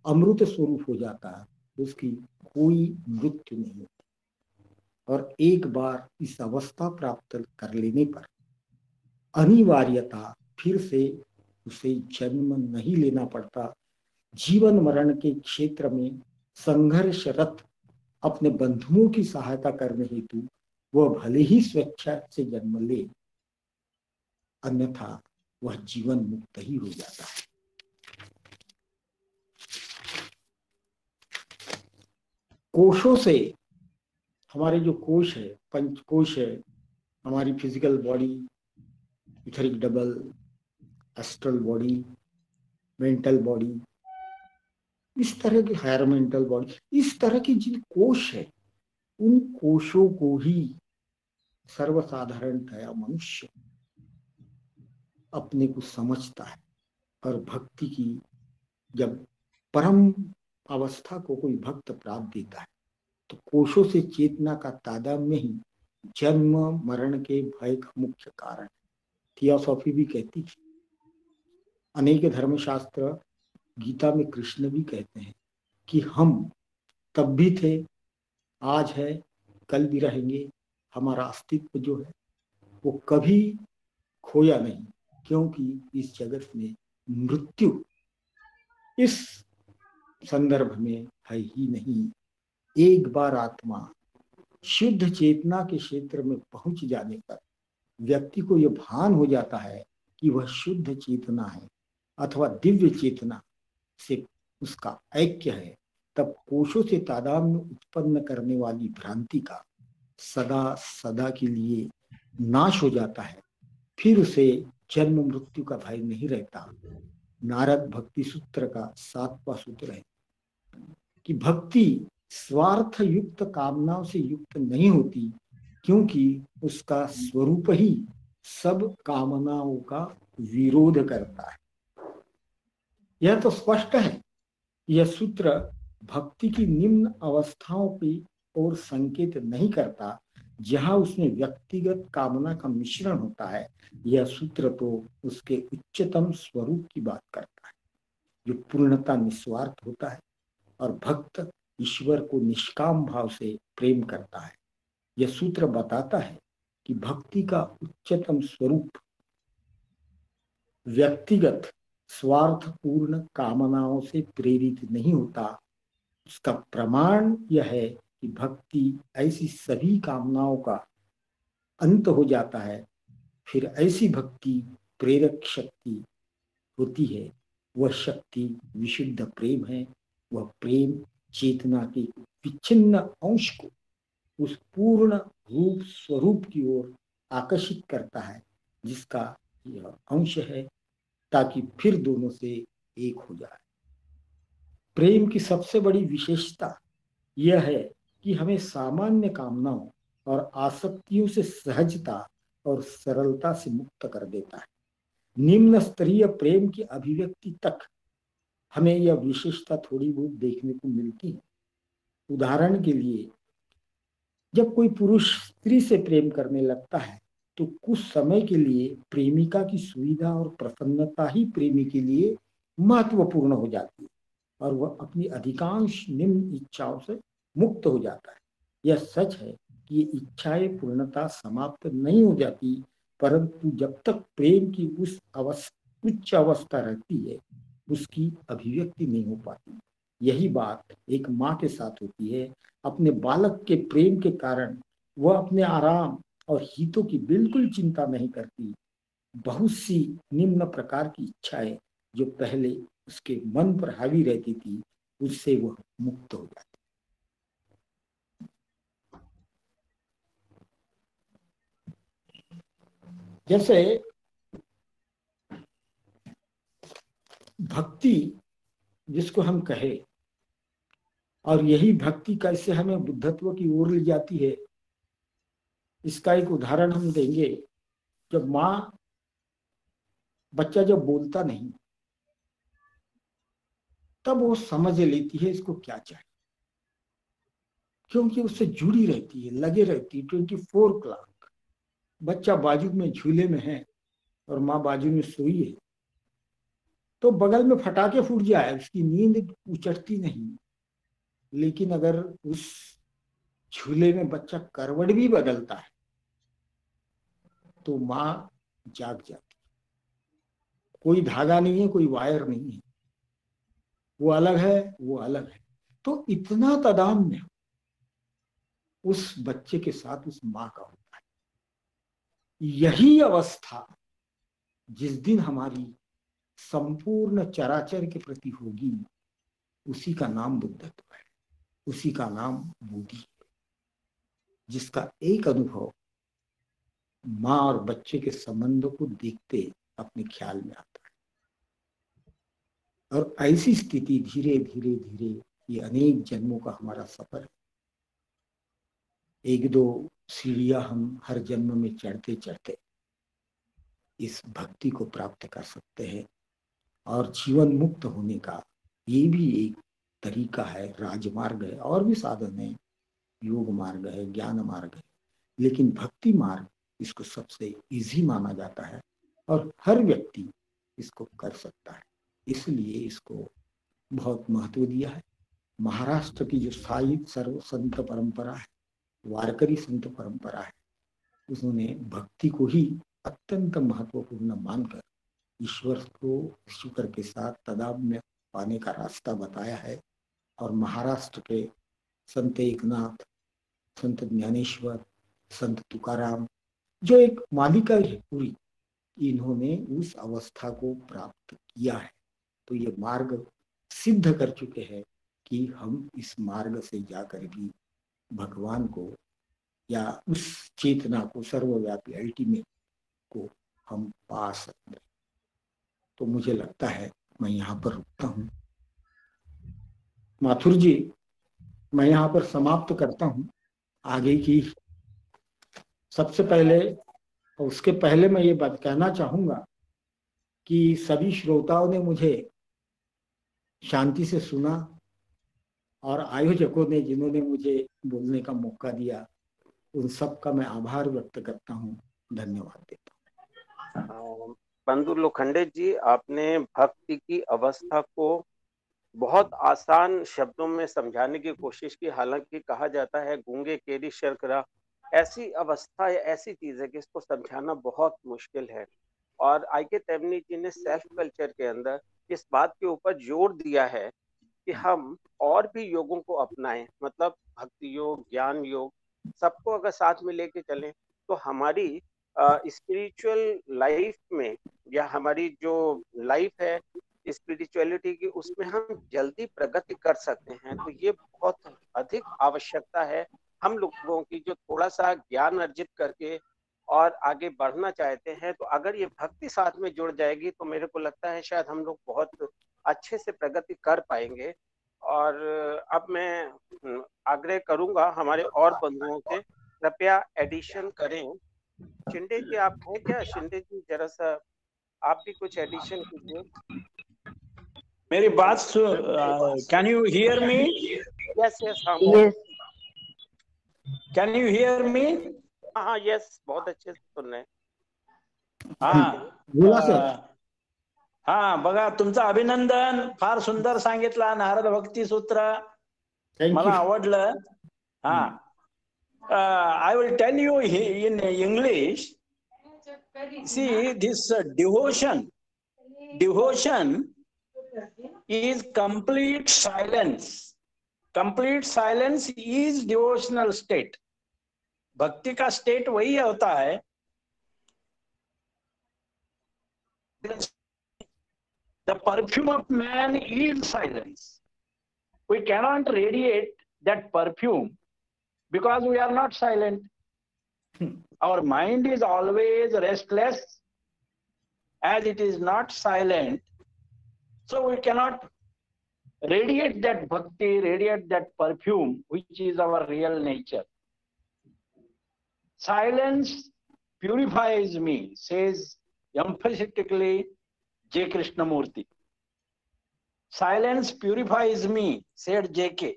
Speaker 2: अमृत स्वरूप हो जाता है, उसकी कोई मृत्यु नहीं होती। और एक बार इस अवस्था प्राप्त कर लेने पर अनिवार्यता फिर से उसे जन्म नहीं लेना पड़ता। जीवन मरण के क्षेत्र में संघर्षरत अपने बंधुओं की सहायता करने हेतु वह भले ही स्वेच्छा से जन्म ले, अन्यथा वह जीवन मुक्त ही हो जाता है। कोशों से, हमारे जो कोश है, पंचकोश है, हमारी physical body, etheric double, astral body, mental body, इस तरह की हायर मेंटल बॉडी, इस तरह की जिन कोश है उन कोशों को ही सर्वसाधारणतया मनुष्य अपने को समझता है। और भक्ति की जब परम अवस्था को कोई भक्त प्राप्त देता है तो कोशों से चेतना का तादात्म्य ही जन्म मरण के भय का मुख्य कारण। थियोसॉफी भी कहती है, अनेक धर्मशास्त्र, गीता में कृष्ण भी कहते हैं कि हम तब भी थे, आज है, कल भी रहेंगे। हमारा अस्तित्व जो है वो कभी खोया नहीं, क्योंकि इस जगत में मृत्यु इस संदर्भ में है ही नहीं। एक बार आत्मा शुद्ध चेतना के क्षेत्र में पहुंच जाने पर व्यक्ति को यह भान हो जाता है कि वह शुद्ध चेतना है अथवा दिव्य चेतना से उसका ऐक्य है। तब कोशों से तादात्म्य उत्पन्न करने वाली भ्रांति का सदा सदा के लिए नाश हो जाता है। फिर उसे जन्म मृत्यु का भय नहीं रहता। नारद भक्ति सूत्र का 7वां सूत्र है कि भक्ति स्वार्थ युक्त कामनाओं से युक्त नहीं होती, क्योंकि उसका स्वरूप ही सब कामनाओं का विरोध करता है। यह तो स्पष्ट है। यह सूत्र भक्ति की निम्न अवस्थाओं की ओर संकेत नहीं करता, जहां उसमें व्यक्तिगत कामना का मिश्रण होता है। यह सूत्र तो उसके उच्चतम स्वरूप की बात करता है, जो पूर्णता निस्वार्थ होता है और भक्त ईश्वर को निष्काम भाव से प्रेम करता है। यह सूत्र बताता है कि भक्ति का उच्चतम स्वरूप व्यक्तिगत स्वार्थपूर्ण कामनाओं से प्रेरित नहीं होता। उसका प्रमाण यह है कि भक्ति ऐसी सभी कामनाओं का अंत हो जाता है। फिर ऐसी भक्ति प्रेरक शक्ति होती है। वह शक्ति विशुद्ध प्रेम है। वह प्रेम चेतना के विच्छिन्न अंश को उस पूर्ण रूप स्वरूप की ओर आकर्षित करता है, जिसका यह अंश है, ताकि फिर दोनों से एक हो जाए। प्रेम की सबसे बड़ी विशेषता यह है कि हमें सामान्य कामनाओं और आसक्तियों से सहजता और सरलता से मुक्त कर देता है। निम्न स्तरीय प्रेम की अभिव्यक्ति तक हमें यह विशेषता थोड़ी बहुत देखने को मिलती है। उदाहरण के लिए, जब कोई पुरुष स्त्री से प्रेम करने लगता है तो कुछ समय के लिए प्रेमिका की सुविधा और प्रसन्नता ही प्रेमी के लिए महत्वपूर्ण हो जाती है और वह अपनी अधिकांश निम्न इच्छाओं से मुक्त हो जाता है। यह सच है कि ये इच्छाएं पूर्णतः समाप्त नहीं हो जाती, परंतु जब तक प्रेम की उच्च अवस्था रहती है, उसकी अभिव्यक्ति नहीं हो पाती। यही बात एक माँ के साथ होती है। अपने बालक के प्रेम के कारण वह अपने आराम और हितों की बिल्कुल चिंता नहीं करती। बहुत सी निम्न प्रकार की इच्छाएं जो पहले उसके मन पर हावी रहती थी, उससे वह मुक्त हो जाती। जैसे भक्ति जिसको हम कहे, और यही भक्ति कैसे हमें बुद्धत्व की ओर ले जाती है, इसका एक उदाहरण हम देंगे। जब माँ, बच्चा जब बोलता नहीं, तब वो समझ लेती है इसको क्या चाहिए, क्योंकि उससे जुड़ी रहती है, लगे रहती है 24 क्लॉक। बच्चा बाजू में झूले में है और माँ बाजू में सोई है, तो बगल में फटाके फूट जाए, उसकी नींद उचटती नहीं। लेकिन अगर उस झूले में बच्चा करवट भी बदलता है तो माँ जाग जाती। कोई धागा नहीं है, कोई वायर नहीं है, वो अलग है, वो अलग है। तो इतना तादात्म्य उस बच्चे के साथ उस माँ का होता है। यही अवस्था जिस दिन हमारी संपूर्ण चराचर के प्रति होगी, उसी का नाम बुद्धत्व है, उसी का नाम बुद्धि है, जिसका एक अनुभव माँ और बच्चे के संबंधों को देखते अपने ख्याल में आता है। और ऐसी स्थिति धीरे धीरे धीरे, ये अनेक जन्मों का हमारा सफर है। एक दो सीढ़ियां हम हर जन्म में चढ़ते चढ़ते इस भक्ति को प्राप्त कर सकते हैं। और जीवन मुक्त होने का ये भी एक तरीका है, राजमार्ग है। और भी साधन है, योग मार्ग है, ज्ञान मार्ग है, लेकिन भक्ति मार्ग इसको सबसे इजी माना जाता है और हर व्यक्ति इसको कर सकता है, इसलिए इसको बहुत महत्व दिया है। महाराष्ट्र की जो साई सर्व संत परंपरा है, वारकरी संत परंपरा है, उसने भक्ति को ही अत्यंत महत्वपूर्ण मानकर ईश्वर को, ईश्वर के साथ तादात्म्य पाने का रास्ता बताया है। और महाराष्ट्र के संत एकनाथ, संत ज्ञानेश्वर, संत तुकाराम, जो एक मालिका है पूरी, इन्होंने उस अवस्था को प्राप्त किया है। तो ये मार्ग सिद्ध कर चुके हैं कि हम इस मार्ग से जाकर भी भगवान को या उस चेतना को, सर्वव्यापी अल्टीमेट को हम पा सकते हैं। तो मुझे लगता है मैं यहाँ पर रुकता हूँ। माथुर जी, मैं यहाँ पर समाप्त करता हूँ। आगे की सबसे पहले, और उसके पहले मैं ये बात कहना चाहूंगा कि सभी श्रोताओं ने मुझे शांति से सुना, और आयोजकों ने जिन्होंने मुझे बोलने का मौका दिया, उन सब का मैं आभार व्यक्त करता हूँ, धन्यवाद देता हूँ।
Speaker 1: बंधु लोखंडे जी, आपने भक्ति की अवस्था को बहुत आसान शब्दों में समझाने की कोशिश की। हालांकि कहा जाता है गूंगे केरी शर्करा, ऐसी अवस्था या ऐसी चीज है कि इसको समझाना बहुत मुश्किल है। और आई के तेवनी जी ने सेल्फ कल्चर के अंदर इस बात के ऊपर जोर दिया है कि हम और भी योगों को अपनाएं, मतलब भक्ति योग, ज्ञान योग, सबको अगर साथ में लेके चलें तो हमारी स्पिरिचुअल लाइफ में, या हमारी जो लाइफ है स्पिरिचुअलिटी की, उसमें हम जल्दी प्रगति कर सकते हैं। तो ये बहुत अधिक आवश्यकता है हम लोगों की, जो थोड़ा सा ज्ञान अर्जित करके और आगे बढ़ना चाहते हैं, तो अगर ये भक्ति साथ में जुड़ जाएगी तो मेरे को लगता है शायद हम लोग बहुत अच्छे से प्रगति कर पाएंगे। और अब मैं आग्रह करूंगा हमारे और बंधुओं से, कृपया एडिशन करें। शिंदे जी आप हैं क्या? शिंदे जी जरा सा आप भी कुछ एडिशन कीजिए।
Speaker 3: मेरी बात can you hear me?
Speaker 1: Yes yes, हाँ
Speaker 4: Yes.
Speaker 3: Can you hear me?
Speaker 1: हाँ यस, बहुत अच्छे से सुन रहे हैं।
Speaker 2: बोला सर।
Speaker 3: हा बघा, तुमचं अभिनंदन, फार सुंदर सांगितला नारद भक्ती सूत्र, मला आवडलं. हा, I will tell you in English. See, this devotion is complete silence. Complete silence is devotional state. भक्ति का स्टेट वही होता है. The perfume of man is silence. We cannot radiate that perfume because we are not silent. Our mind is always restless as it is not silent. So we cannot radiate that bhakti, radiate that perfume, which is our real nature. Silence purifies me, says emphatically J. Krishnamurti. Silence purifies me, said J.K.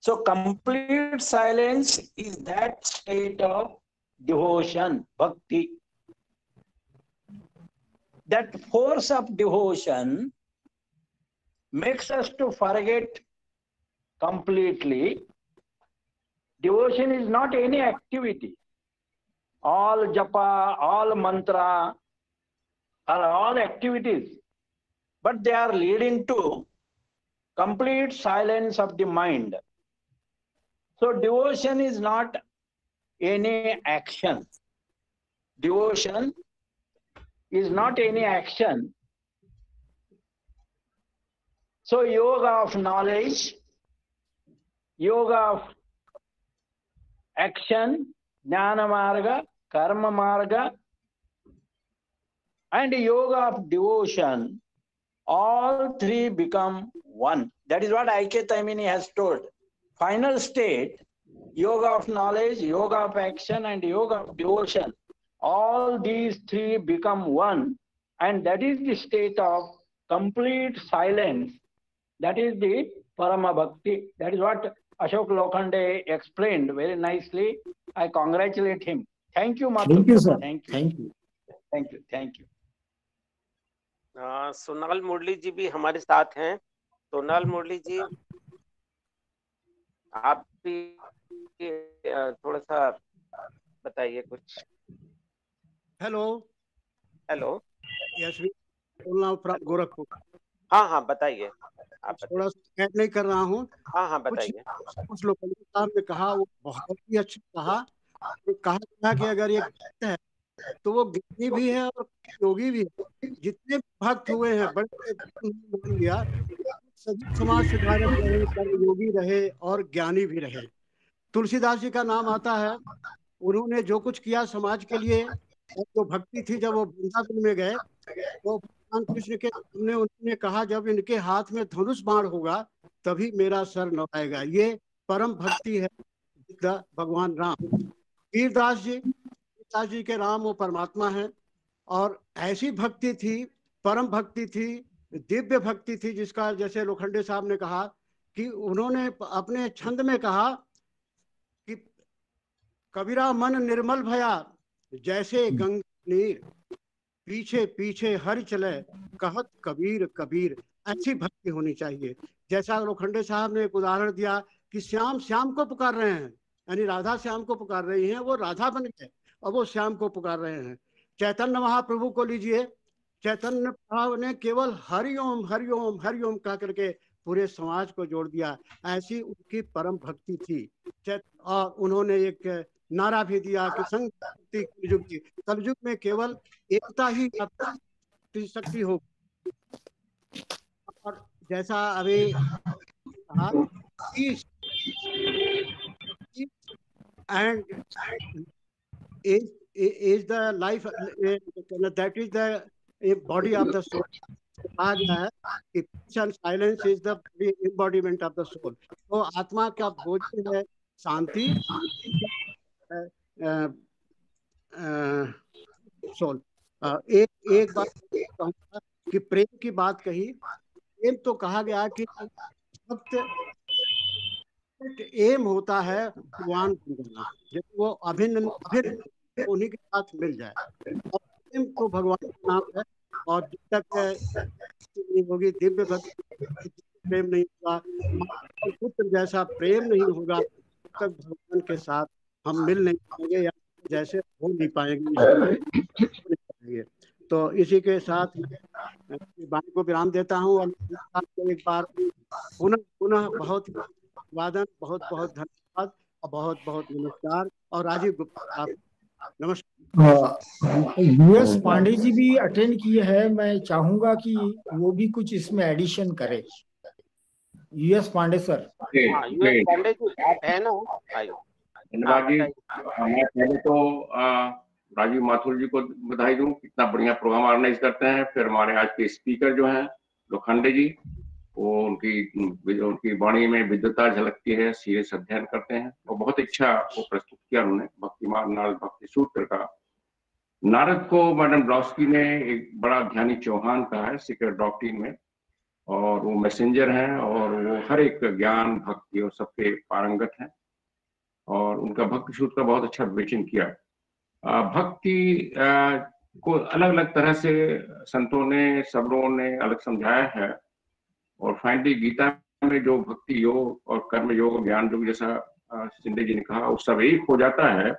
Speaker 3: So complete silence is that state of devotion, bhakti. That force of devotion makes us to forget completely. Devotion is not any activity. All japa, all mantra are all activities, but they are leading to complete silence of the mind. So devotion is not any action. Devotion is not any action. So yoga of knowledge, yoga of action, jnana marga, karma marga, and yoga of devotion, all three become one. That is what I.K. Taimini has told. Final state, yoga of knowledge, yoga of action, and yoga of devotion, all these three become one, and that is the state of complete silence. That is the Parama Bhakti. That is what Ashok Lokhande explained very nicely. I congratulate him. Thank you, Mathu.
Speaker 2: Thank you, sir.
Speaker 3: Thank you.
Speaker 2: Thank you.
Speaker 3: Thank you. Thank you.
Speaker 1: Sonal मुरली जी भी हमारे साथ हैं। सोनाल मुरली जी आप भी थोड़ा सा बताइए कुछ।
Speaker 5: हेलो
Speaker 1: हेलो,
Speaker 5: यस, बोल रहा हूँ फ्रॉम गोरखपुर।
Speaker 1: हाँ हाँ बताइए, आप
Speaker 5: थोड़ा सा ऐड नहीं कर रहा हूँ।
Speaker 1: हाँ हाँ बताइए।
Speaker 5: कुछ लोग साहब ने कहा, वो बहुत ही अच्छा कहा। कहा गया कि अगर ये गीत है तो वो ज्ञानी भी है और योगी भी है। जितने भक्त हुए हैं बड़े मान लिया, सभी समाज सुधारक रहे, कर्म योगी रहे और ज्ञानी भी रहे। तुलसीदास जी का नाम आता है। उन्होंने जो कुछ किया समाज के लिए, और जो भक्ति थी, जब वो वृंदावन में गए तो भगवान कृष्ण के सामने उन्होंने कहा, जब इनके हाथ में धनुष बाण होगा तभी मेरा सर नवाएगा। ये परम भक्ति है भगवान राम। वीरदास जी के राम वो परमात्मा है। और ऐसी भक्ति थी, परम भक्ति थी, दिव्य भक्ति थी, जिसका जैसे लोखंडे साहब ने कहा कि उन्होंने अपने छंद में कहा कि कबीरा मन निर्मल भया जैसे गंगा नीर, पीछे पीछे हरि चले कहत कबीर कबीर। ऐसी भक्ति होनी चाहिए। जैसा लोखंडे साहब ने एक उदाहरण दिया कि श्याम श्याम को पुकार रहे हैं, यानी राधा श्याम को पुकार रही हैं, वो राधा बन गए और वो श्याम को पुकार रहे हैं। चैतन्य महाप्रभु को लीजिए, चैतन्य प्रभु ने केवल हरिओम हरिओम हरिओम कह करके पूरे समाज को जोड़ दिया। ऐसी उनकी परम भक्ति थी। और उन्होंने एक नारा भी दिया कि संग कलयुग की, कलयुग में केवल एकता ही शक्ति हो। और जैसा अभी कहा, and is the life, that is the body of the soul. कहा गया है कि peace and silence is the embodiment of the soul. तो आत्मा का भोजन है शांति, सोल। एक बात कहूँगा कि प्रेम की बात कही, प्रेम तो कहा गया कि वक्त एम होता है भगवान बन जाना, जब वो अभिन्न उन्हीं के साथ मिल जाए। और प्रेम तो भगवान का नाम है, और जब तक नहीं होगी दिव्य भक्ति, प्रेम नहीं होगा, पुत्र जैसा प्रेम नहीं होगा, तब तक भगवान के साथ हम मिल नहीं पाएंगे या जैसे हो नहीं पाएंगे। तो इसी के साथ मैं वाणी को विराम देता हूँ और एक बार पुनः बहुत वादन, बहुत बहुत धन्यवाद और बहुत बहुत नमस्कार। और राजीव गुप्ता आप नमस्कार।
Speaker 2: यूएस पांडे जी भी अटेंड किए हैं, मैं चाहूंगा कि वो भी कुछ इसमें एडिशन करे। US Pandey sir.
Speaker 1: US Pandey ji आप है ना?
Speaker 4: धन्यवाद जी। मैं पहले तो राजीव माथुर जी को बधाई दूं, कितना बढ़िया प्रोग्राम ऑर्गेनाइज करते हैं। फिर हमारे आज के स्पीकर जो हैं लोखंडे जी, वो उनकी वाणी में विद्वता झलकती है, सीरियस अध्ययन करते हैं और बहुत अच्छा वो प्रस्तुत किया उन्होंने भक्ति मार्ग नारद भक्ति सूत्र का। नारद को मैडम ब्लॉस्की ने एक बड़ा ज्ञानी चौहान कहा है सीक्रेट डॉक्ट्रिन में, और वो मैसेंजर हैं और वो हर एक ज्ञान भक्ति और सबके पारंगत हैं, और उनका भक्ति सूत्र का बहुत अच्छा विवेचन किया। भक्ति को अलग अलग तरह से संतों ने, सब लोगों ने अलग समझाया है, और फाइनली गीता में जो भक्ति योग और कर्म योग ज्ञान योग जैसा शिंदे जी ने कहा, वो सब एक हो जाता है।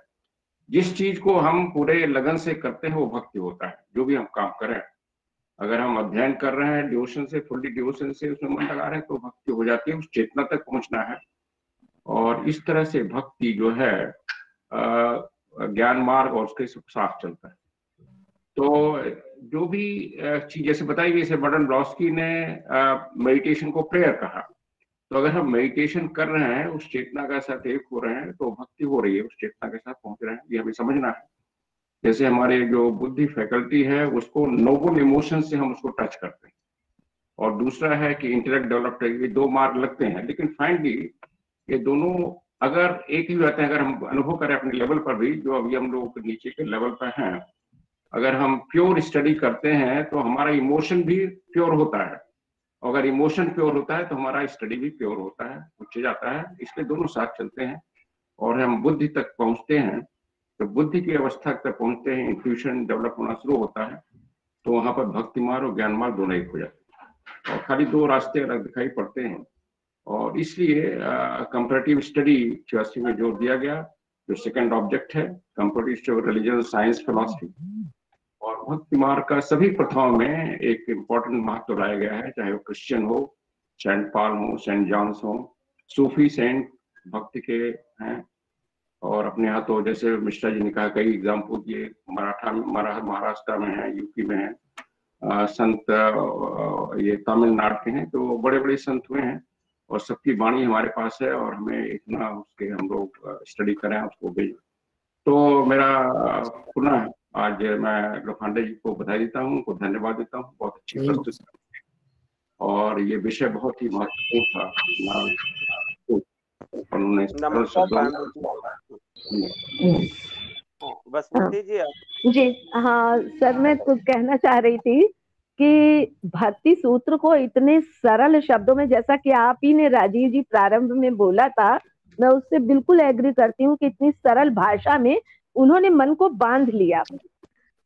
Speaker 4: जिस चीज को हम पूरे लगन से करते हैं वो भक्ति होता है। जो भी हम काम करें, अगर हम अध्ययन कर रहे हैं डिवोशन से, फुल्ली डिवोशन से उसमें मन लगा रहे हैं, तो भक्ति हो जाती है। उस चेतना तक पहुंचना है, और इस तरह से भक्ति जो है ज्ञान मार्ग और उसके साथ चलता है। तो जो भी चीज जैसे बताई गई, जैसे बर्टन ब्लॉस्की ने मेडिटेशन को प्रेयर कहा, तो अगर हम मेडिटेशन कर रहे हैं, उस चेतना के साथ एक हो रहे हैं, तो भक्ति हो रही है, उस चेतना के साथ पहुंच रहे हैं, ये हमें समझना है। जैसे हमारे जो बुद्धि फैकल्टी है, उसको नोबल इमोशन से हम उसको टच करते हैं, और दूसरा है कि इंटेलेक्ट डेवलप करेंगे। ये दो मार्ग लगते हैं, लेकिन फाइनली ये दोनों अगर एक ही रहते हैं, अगर हम अनुभव करें अपने लेवल पर भी, जो अभी हम लोग नीचे के लेवल पर हैं, अगर हम प्योर स्टडी करते हैं तो हमारा इमोशन भी प्योर होता है, अगर इमोशन प्योर होता है तो हमारा स्टडी भी प्योर होता है, उच्च जाता है। इसलिए दोनों साथ चलते हैं, और हम बुद्धि तक पहुंचते हैं। तो बुद्धि की अवस्था तक पहुंचते हैं, इंट्यूशन डेवलप होना शुरू होता है, तो वहां पर भक्ति मार्ग और ज्ञान मार्ग दोनों एक हो जाते हैं, और खाली दो रास्ते अलग दिखाई पड़ते हैं। और इसलिए कंपैरेटिव स्टडी 86 में जोर दिया गया, जो सेकंड ऑब्जेक्ट है, comparative study religion science philosophy, और भक्ति मार्ग का सभी प्रथाओं में एक इम्पोर्टेंट महत्व लाया गया है, चाहे वो क्रिश्चियन हो, सेंट पॉल हो, सेंट जॉन्स हो, सूफी सेंट भक्ति के हैं, और अपने यहाँ तो जैसे मिश्रा जी ने कहा, कई एग्जाम्पल ये महाराष्ट्र में है, यूपी में है, संत ये तमिलनाडु के हैं, तो बड़े बड़े संत हुए हैं, और सबकी वाणी हमारे पास है, और हमें इतना उसके हम लोग स्टडी करें, उसको भेजें। तो मेरा पुनः आज मैं लोखंडे जी को बधाई देता हूँ, उनको धन्यवाद देता हूँ, बहुत अच्छी प्रस्तुति, और ये विषय बहुत ही महत्वपूर्ण था।
Speaker 6: जी हाँ सर, मैं कुछ कहना चाह रही थी कि भक्ति सूत्र को इतने सरल शब्दों में, जैसा कि आप ही ने राजीव जी प्रारंभ में बोला था, मैं उससे बिल्कुल एग्री करती हूँ कि इतनी सरल भाषा में उन्होंने मन को बांध लिया।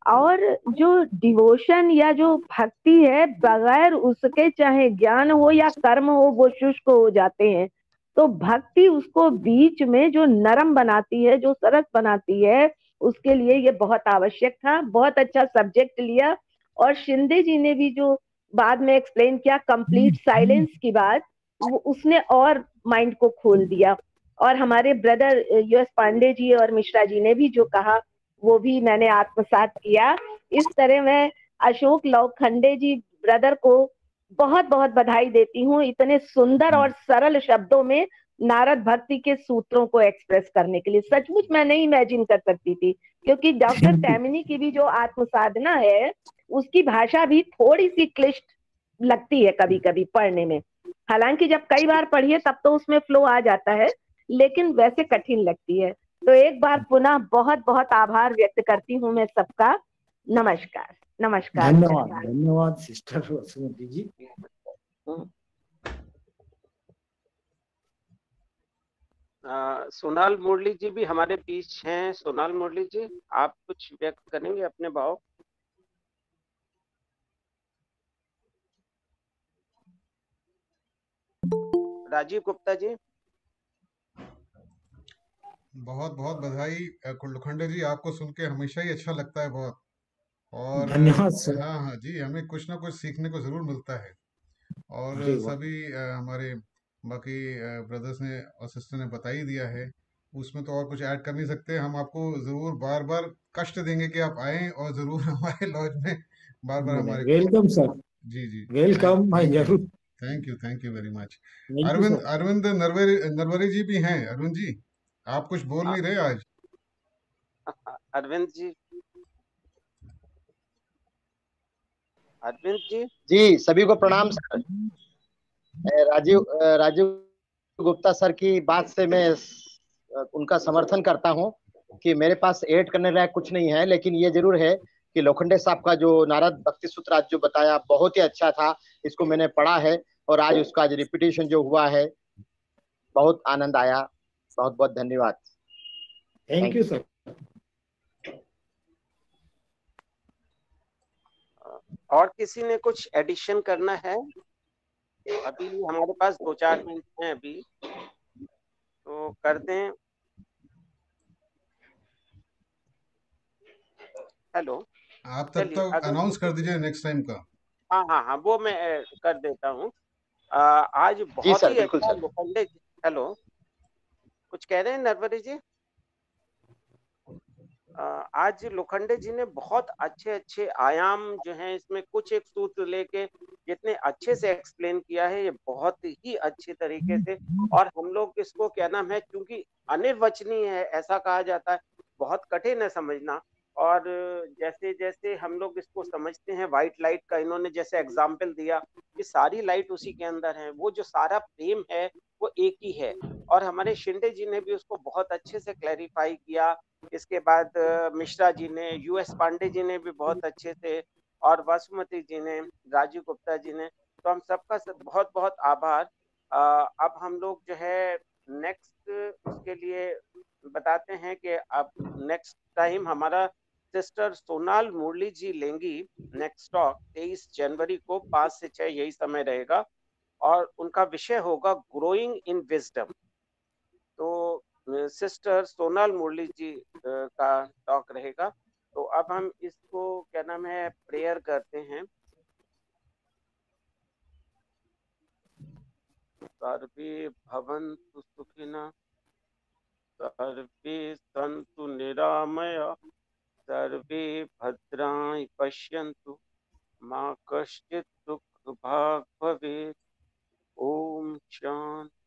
Speaker 6: और जो डिवोशन या जो भक्ति है, बगैर उसके चाहे ज्ञान हो या कर्म हो, वो शुष्क हो जाते हैं। तो भक्ति उसको बीच में जो नरम बनाती है, जो सरस बनाती है, उसके लिए ये बहुत आवश्यक था। बहुत अच्छा सब्जेक्ट लिया, और शिंदे जी ने भी जो बाद में एक्सप्लेन किया कंप्लीट साइलेंस की बात, उसने और माइंड को खोल दिया। और हमारे ब्रदर यूएस पांडे जी और मिश्रा जी ने भी जो कहा, वो भी मैंने आत्मसात किया। इस तरह मैं अशोक लोखंडे जी ब्रदर को बहुत बहुत बधाई देती हूँ। इतने सुंदर और सरल शब्दों में नारद भक्ति के सूत्रों को एक्सप्रेस करने के लिए। सचमुच मैं नहीं इमेजिन कर सकती थी, क्योंकि डॉक्टर टैमिनी की भी जो आत्म साधना है उसकी भाषा भी थोड़ी सी क्लिष्ट लगती है कभी कभी पढ़ने में। हालांकि जब कई बार पढ़िए तब तो उसमें फ्लो आ जाता है, लेकिन वैसे कठिन लगती है। तो एक बार पुनः बहुत बहुत आभार व्यक्त करती हूँ मैं सबका। नमस्कार। नमस्कार।
Speaker 2: धन्यवाद, धन्यवाद सिस्टर सुमति जी।
Speaker 1: सोनाल मुरली जी भी हमारे बीच हैं। सोनाल मुरली जी, आप कुछ व्यक्त करेंगे अपने भाव? राजीव गुप्ता जी।
Speaker 7: बहुत बहुत बधाई लोखंडे जी, आपको सुन के हमेशा ही अच्छा लगता है बहुत। और
Speaker 2: धन्यवाद सर।
Speaker 7: हाँ हाँ जी, हमें कुछ ना कुछ सीखने को जरूर मिलता है। और
Speaker 2: अरे वाह।
Speaker 7: सभी हमारे बाकी ब्रदर्स ने और सिस्टर ने बता ही दिया है, उसमें तो और कुछ ऐड कर नहीं सकते। हम आपको जरूर बार बार कष्ट देंगे कि आप आए और जरूर हमारे लॉज में बार बार हमारे
Speaker 2: वेलकम सर,
Speaker 7: जी जी,
Speaker 2: वेलकम। मैं
Speaker 7: थैंक यू,
Speaker 2: जरूर।
Speaker 7: Thank you very much.
Speaker 2: Thank you
Speaker 7: Arvind
Speaker 2: sir.
Speaker 7: Arvind Narware ji भी हैं। अरविंद जी, आप कुछ बोल नहीं रहे आज।
Speaker 1: अरविंद जी, अरविंद जी।
Speaker 8: जी, सभी को प्रणाम सर। राजीव गुप्ता सर की बात से मैं उनका समर्थन करता हूं कि मेरे पास ऐड करने लायक कुछ नहीं है, लेकिन ये जरूर है कि लोखंडे साहब का जो नारद भक्ति सूत्र आज जो बताया बहुत ही अच्छा था। इसको मैंने पढ़ा है और आज उसका जो रिपीटेशन जो हुआ है बहुत आनंद आया। बहुत बहुत धन्यवाद।
Speaker 2: Thank you sir.
Speaker 1: और किसी ने कुछ एडिशन करना है? अभी हमारे पास 2-4 मिनट हैं अभी, तो कर दें। हेलो,
Speaker 7: आप तब
Speaker 1: चलिए
Speaker 7: तक
Speaker 1: अगर
Speaker 7: अनाउंस
Speaker 1: किसी
Speaker 7: कर
Speaker 1: को,
Speaker 7: दीजिए नेक्स्ट टाइम का।
Speaker 1: हाँ हाँ हाँ, वो मैं कर देता हूँ। आज
Speaker 8: जी
Speaker 1: बहुत
Speaker 8: सर,
Speaker 1: ही
Speaker 8: बिल्कुल
Speaker 1: अच्छा
Speaker 8: सर।
Speaker 1: लोखंडे। हेलो, कुछ कह रहे हैं नरवरे जी? आज लोखंडे जी ने बहुत अच्छे अच्छे आयाम जो हैं इसमें कुछ एक सूत्र लेके जितने अच्छे से एक्सप्लेन किया है, ये बहुत ही अच्छे तरीके से। और हम लोग इसको क्या नाम है, क्योंकि अनिर्वचनीय है ऐसा कहा जाता है, बहुत कठिन है समझना। और जैसे जैसे हम लोग इसको समझते हैं, व्हाइट लाइट का इन्होंने जैसे एग्जाम्पल दिया कि सारी लाइट उसी के अंदर है, वो जो सारा प्रेम है वो एक ही है। और हमारे शिंदे जी ने भी उसको बहुत अच्छे से क्लैरिफाई किया। इसके बाद मिश्रा जी ने, यूएस पांडे जी ने भी बहुत अच्छे से, और वासुमती जी ने, राजीव गुप्ता जी ने, तो हम सबका बहुत बहुत आभार। अब हम लोग जो है नेक्स्ट उसके लिए बताते हैं कि अब नेक्स्ट टाइम हमारा सिस्टर सोनाल मुरली जी लेंगी नेक्स्ट टॉक 23 जनवरी को 5 से 6 यही समय रहेगा, और उनका विषय होगा ग्रोइंग इन विजडम। तो सिस्टर सोनाल मुरली जी का टॉक रहेगा। तो अब हम इसको क्या नाम है प्रेयर करते हैं। सर्वे भवन्तु सुखिनः, सर्वे सन्तु निरामया, सर्वे भद्राणि पश्यन्तु, मा कश्चित् दुःखभाग् भवेत्। ओम शांति।